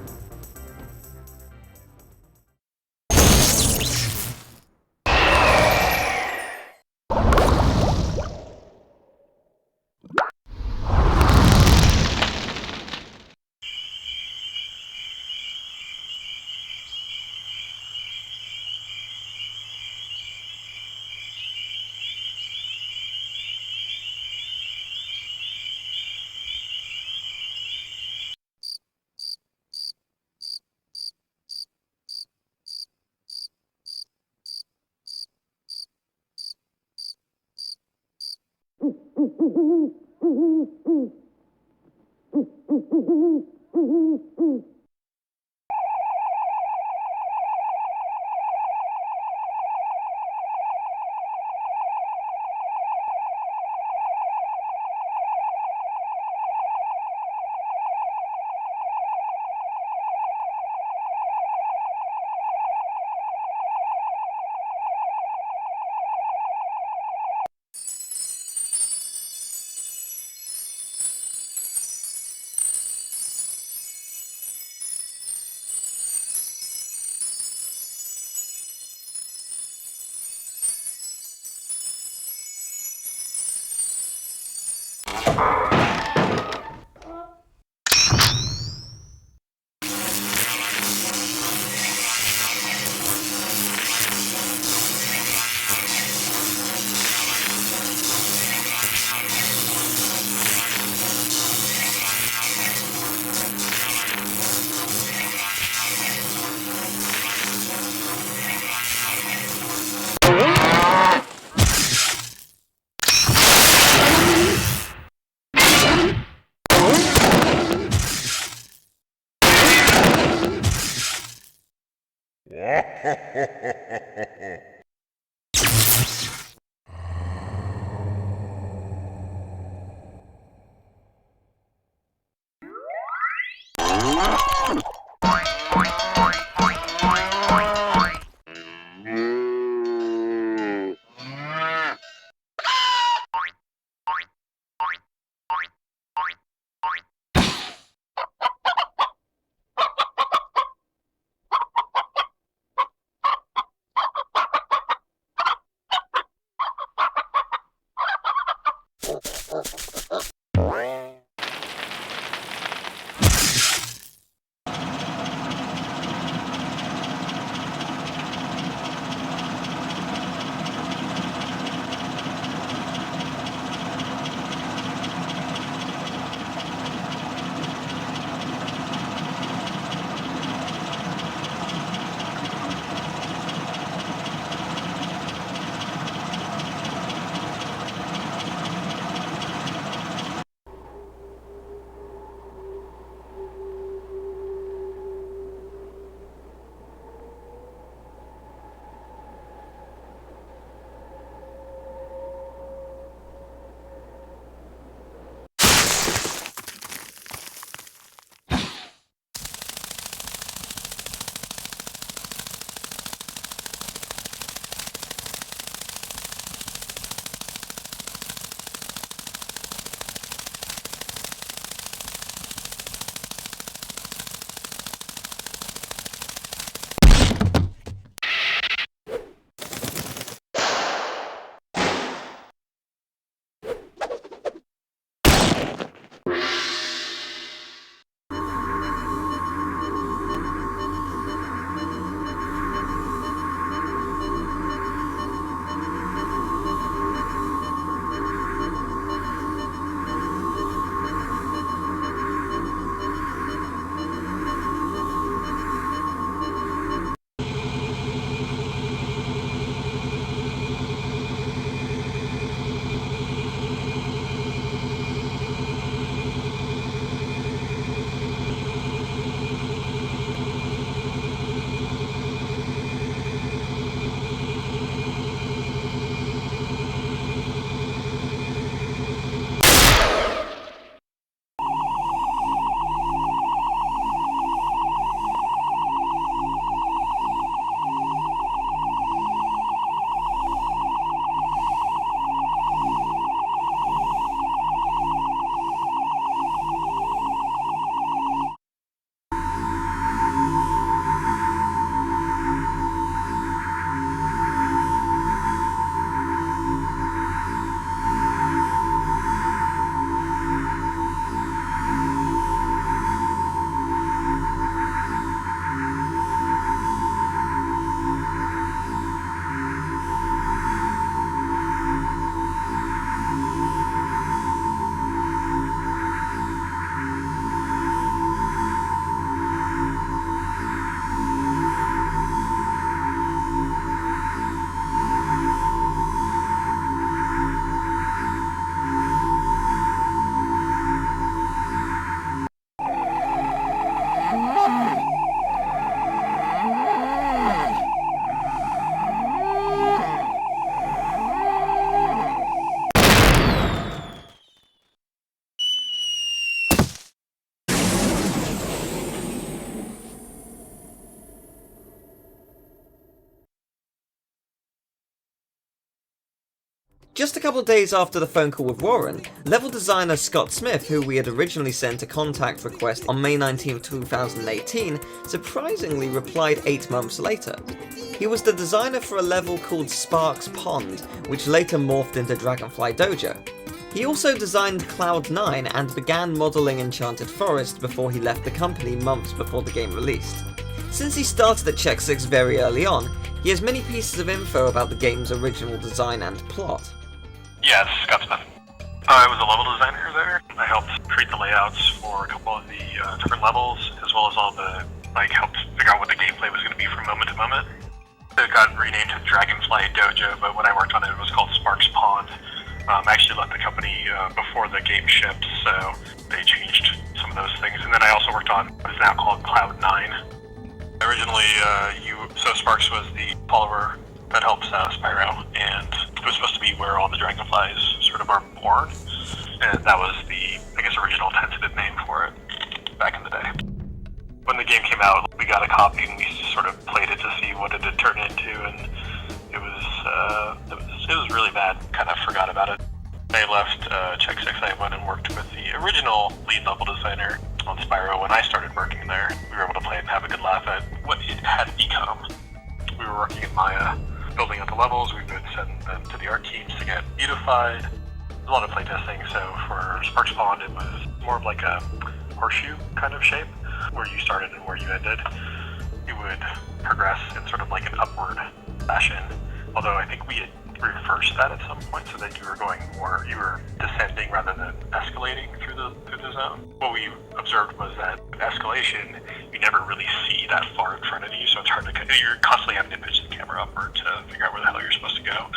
Just a couple of days after the phone call with Warren, level designer Scott Smith, who we had originally sent a contact request on May 19, 2018, surprisingly replied 8 months later. He was the designer for a level called Sparks Pond, which later morphed into Dragonfly Dojo. He also designed Cloud 9 and began modelling Enchanted Forest before he left the company months before the game released. Since he started at Check 6 very early on, he has many pieces of info about the game's original design and plot. Yeah, it's Scott Smith. I was a level designer there. I helped create the layouts for a couple of the different levels, as well as all the, helped figure out what the gameplay was going to be from moment to moment. It got renamed to Dragonfly Dojo, but when I worked on it, it was called Sparks Pond. I actually left the company before the game shipped, so they changed some of those things. And then I also worked on what is now called Cloud 9. Originally, so Sparks was the follower that helps Spyro, and it was supposed to be where all the Dragonflies sort of are born, and that was the, original tentative name for it back in the day. When the game came out, we got a copy and we sort of played it to see what it had turned into, and it was really bad. Kind of forgot about it. I left Check 6. I went and worked with the original lead level designer on Spyro when I started working there. We were able to play and have a good laugh at what it had become. We were working in Maya, building out the levels. We would send them to the art teams to get beautified. A lot of playtesting. So for Sparks Pond, it was more of like a horseshoe kind of shape, where you started and where you ended. You would progress in sort of like an upward fashion. Although I think we had reversed that at some point, so that you were descending rather than escalating through the zone. What we observed was that with escalation, you never really see that far in front of you, so it's hard to, you're constantly having to pitch the camera upward to figure out where the hell you're supposed to go.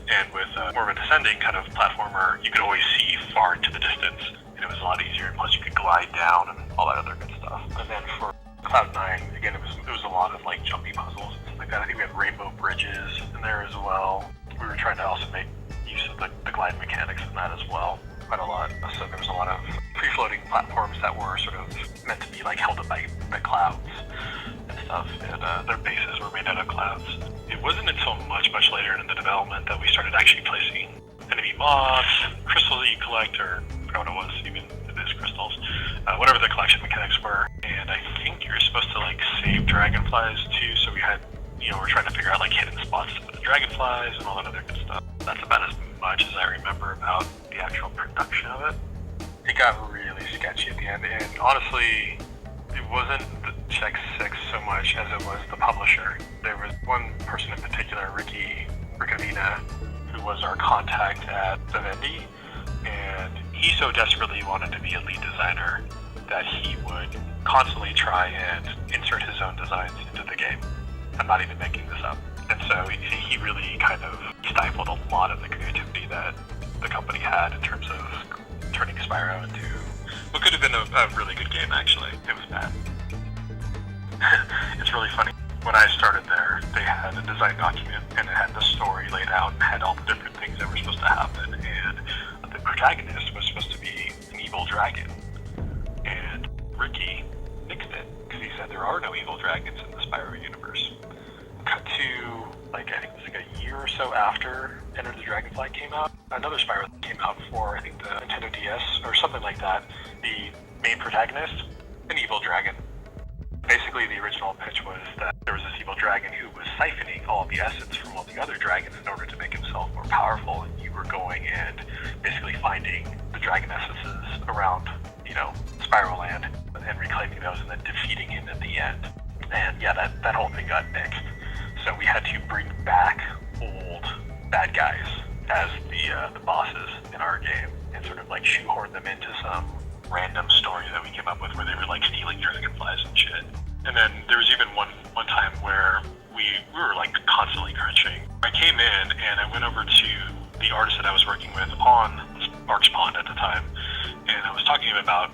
And with more of a descending kind of platformer, you could always see far into the distance, and it was a lot easier, and plus you could glide down and all that other good stuff. And then for Cloud 9, again, it was a lot of like jumpy puzzles and stuff like that. I think we had rainbow bridges in there as well. We were trying to also make use of the glide mechanics in that as well, quite a lot. So there was a lot of free-floating platforms that were sort of meant to be like held up by the clouds and stuff, and their bases were made out of clouds. It wasn't until much later in the development that we started actually placing enemy mobs and crystals that you collect, or I forgot what it was, even if it is crystals, whatever the collection mechanics were. And I think you're supposed to like save dragonflies too, so we had, we're trying to figure out like hidden spots to put the dragonflies and all that other good stuff. That's about as much as I remember about the actual production of it. It got really sketchy at the end, and honestly, it wasn't the Check 6 so much as it was the publisher. There was one person in particular, Riccavina, who was our contact at Vivendi, and he so desperately wanted to be a lead designer that he would constantly try and insert his own designs into the game. I'm not even making this up. And so he really kind of stifled a lot of the creativity that the company had in terms of turning Spyro into what could have been a really good game, actually. It was bad. It's really funny. When I started there, they had a design document, and it had the story laid out and had all the different things that were supposed to happen. And the protagonist was supposed to be an evil dragon. And Ricky nixed it, because he said there are no evil dragons in the Spyro universe. Cut to, I think it was like a year or so after Enter the Dragonfly came out, another Spyro came out for, I think, the Nintendo DS, or something like that. The main protagonist, an evil dragon. Basically, the original pitch was that there was this evil dragon who was siphoning all the essence from all the other dragons in order to make himself more powerful, and you were going and basically finding the dragon essences around, Spyro Land, and reclaiming those and then defeating him at the end. And yeah, that whole thing got nixed. So we had to bring back old bad guys as the bosses in our game, and sort of like shoehorn them into some random story that we came up with where they were like stealing dragonflies and shit. And then there was even one time where we were like constantly crunching. I came in and I went over to the artist that I was working with on Sparks Pond at the time, and I was talking to him about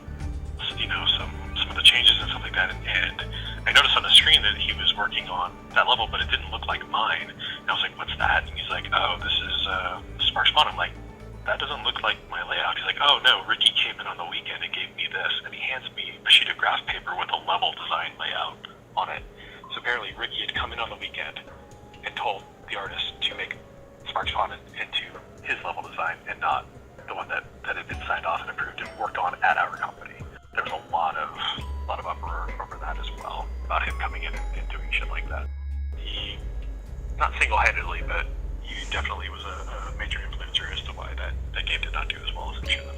some of the changes and stuff like that, and I noticed on the screen that he was working on that level, but it didn't look like mine. And I was like, what's that? And he's like, oh, this is Sparks Pond. I'm like, that doesn't look like my layout. He's like, oh no, Ricky came in on the weekend and gave me this, and he hands me a sheet of graph paper with a level design layout on it. So apparently Ricky had come in on the weekend and told the artist to make Sparks Pond into his level design and not the one that had been signed off and approved and worked on at our company. There was a lot of uproar over that as well, about him coming in and doing shit like that. He, not single-handedly, but he definitely was a major influencer as to why that game did not do as well as it should have.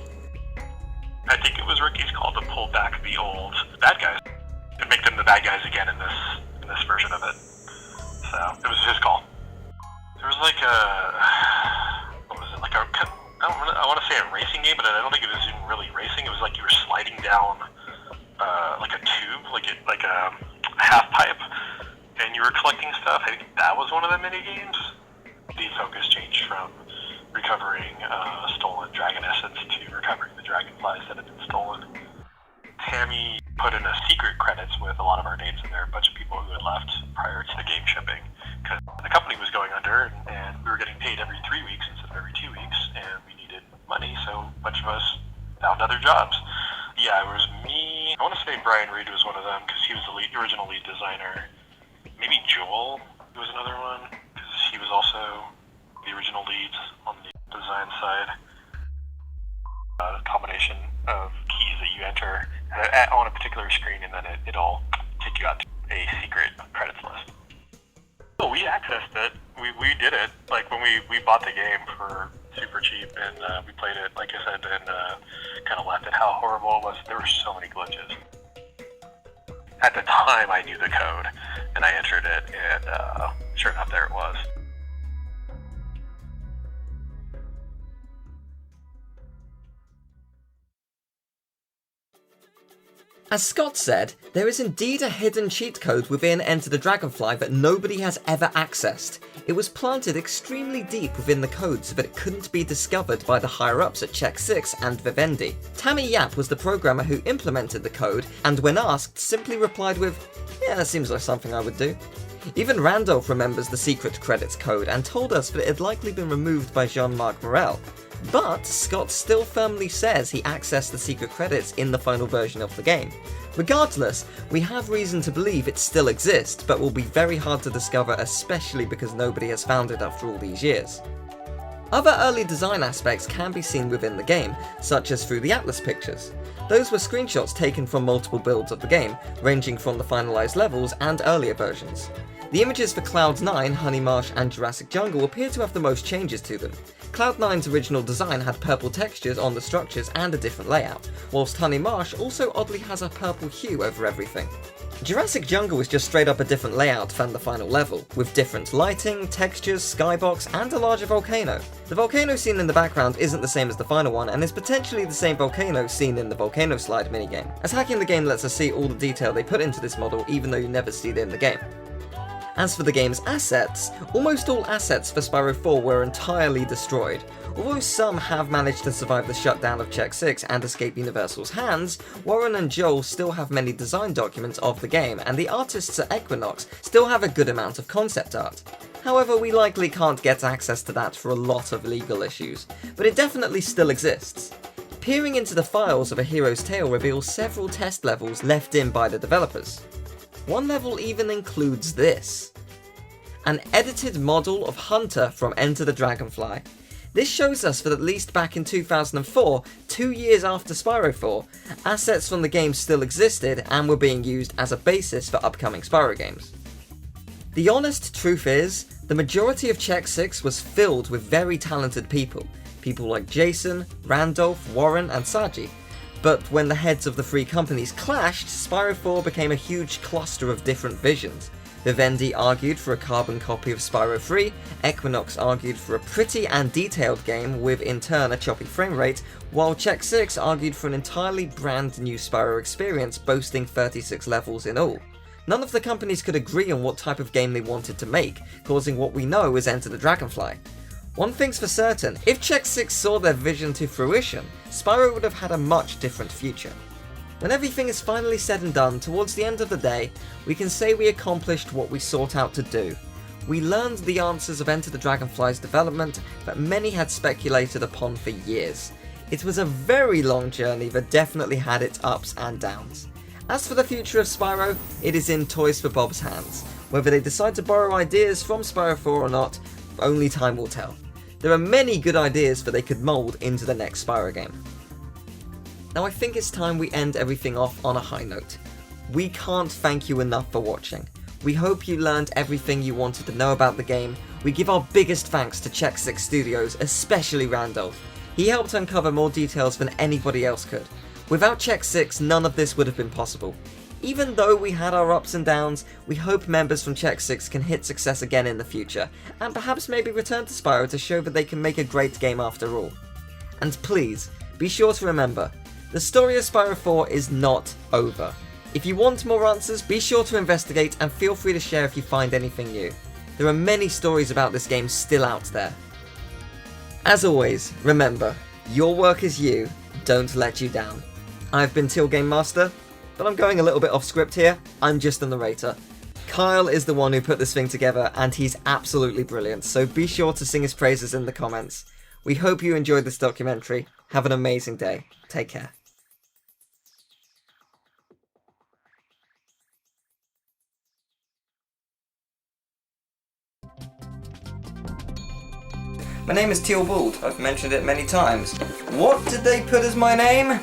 I think it was Ricky's call to pull back the old bad guys and make them the bad guys again in this version of it. So it was his call. There was like what was it? Like I want to say a racing game, but I don't think it was even really racing. It was like you were sliding down like a tube, like a half pipe, and you were collecting stuff. I think that was one of the mini games. The focus changed from recovering stolen dragon essence to recovering the dragonflies that had been stolen. Tammy put in a secret credits with a lot of our names in there, a bunch of people who had left prior to the game shipping, because the company was going under and we were getting paid every 3 weeks instead of every 2 weeks, and we needed money, so a bunch of us found other jobs. Yeah, it was me. I want to say Brian Reed was one of them because he was the original lead designer. Maybe Joel was another one because he was also the original lead on the design side. A combination of keys that you enter on a particular screen, and then it'll take you out to a secret credits list. So we accessed it. We did it. Like when we bought the game for super cheap, and we played it, like I said, and kind of laughed at how horrible it was. There were so many glitches. At the time, I knew the code, and I entered it, and sure enough, there it was. As Scott said, there is indeed a hidden cheat code within Enter the Dragonfly that nobody has ever accessed. It was planted extremely deep within the code so that it couldn't be discovered by the higher-ups at Check 6 and Vivendi. Tammy Yap was the programmer who implemented the code, and when asked, simply replied with, "Yeah, that seems like something I would do." Even Randolph remembers the secret credits code and told us that it had likely been removed by Jean-Marc Morel. But Scott still firmly says he accessed the secret credits in the final version of the game. Regardless, we have reason to believe it still exists, but will be very hard to discover, especially because nobody has found it after all these years. Other early design aspects can be seen within the game, such as through the Atlas pictures. Those were screenshots taken from multiple builds of the game, ranging from the finalized levels and earlier versions. The images for Cloud 9, Honey Marsh and Jurassic Jungle appear to have the most changes to them. Cloud 9's original design had purple textures on the structures and a different layout, whilst Honey Marsh also oddly has a purple hue over everything. Jurassic Jungle was just straight up a different layout than the final level, with different lighting, textures, skybox, and a larger volcano. The volcano seen in the background isn't the same as the final one, and is potentially the same volcano seen in the Volcano Slide minigame, as hacking the game lets us see all the detail they put into this model even though you never see it in the game. As for the game's assets, almost all assets for Spyro 4 were entirely destroyed. Although some have managed to survive the shutdown of Check 6 and escape Universal's hands, Warren and Joel still have many design documents of the game, and the artists at Equinox still have a good amount of concept art. However, we likely can't get access to that for a lot of legal issues, but it definitely still exists. Peering into the files of A Hero's Tale reveals several test levels left in by the developers. One level even includes this: an edited model of Hunter from Enter the Dragonfly. This shows us that at least back in 2004, 2 years after Spyro 4, assets from the game still existed and were being used as a basis for upcoming Spyro games. The honest truth is, the majority of Check 6 was filled with very talented people like Jason, Randolph, Warren and Saji. But when the heads of the three companies clashed, Spyro 4 became a huge cluster of different visions. Vivendi argued for a carbon copy of Spyro 3, Equinox argued for a pretty and detailed game with in turn a choppy frame rate, while Check 6 argued for an entirely brand new Spyro experience boasting 36 levels in all. None of the companies could agree on what type of game they wanted to make, causing what we know as Enter the Dragonfly. One thing's for certain, if Check 6 saw their vision to fruition, Spyro would have had a much different future. When everything is finally said and done, towards the end of the day, we can say we accomplished what we sought out to do. We learned the answers of Enter the Dragonfly's development that many had speculated upon for years. It was a very long journey that definitely had its ups and downs. As for the future of Spyro, it is in Toys for Bob's hands. Whether they decide to borrow ideas from Spyro 4 or not, only time will tell. There are many good ideas that they could mould into the next Spyro game. Now I think it's time we end everything off on a high note. We can't thank you enough for watching. We hope you learned everything you wanted to know about the game. We give our biggest thanks to Check 6 Studios, especially Randolph. He helped uncover more details than anybody else could. Without Check 6, none of this would have been possible. Even though we had our ups and downs, we hope members from Check 6 can hit success again in the future, and perhaps maybe return to Spyro to show that they can make a great game after all. And please, be sure to remember, the story of Spyro 4 is not over. If you want more answers, be sure to investigate and feel free to share if you find anything new. There are many stories about this game still out there. As always, remember, your work is you, don't let you down. I've been Teal Game Master, but I'm going a little bit off script here, I'm just a narrator. Kyle is the one who put this thing together and he's absolutely brilliant, so be sure to sing his praises in the comments. We hope you enjoyed this documentary. Have an amazing day. Take care. My name is Teal Bald. I've mentioned it many times. What did they put as my name?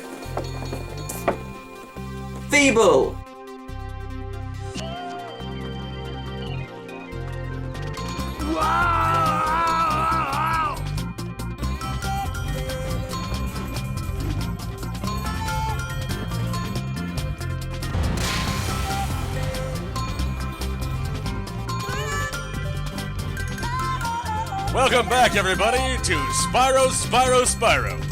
Feeble! Welcome back, everybody, to Spyro, Spyro, Spyro.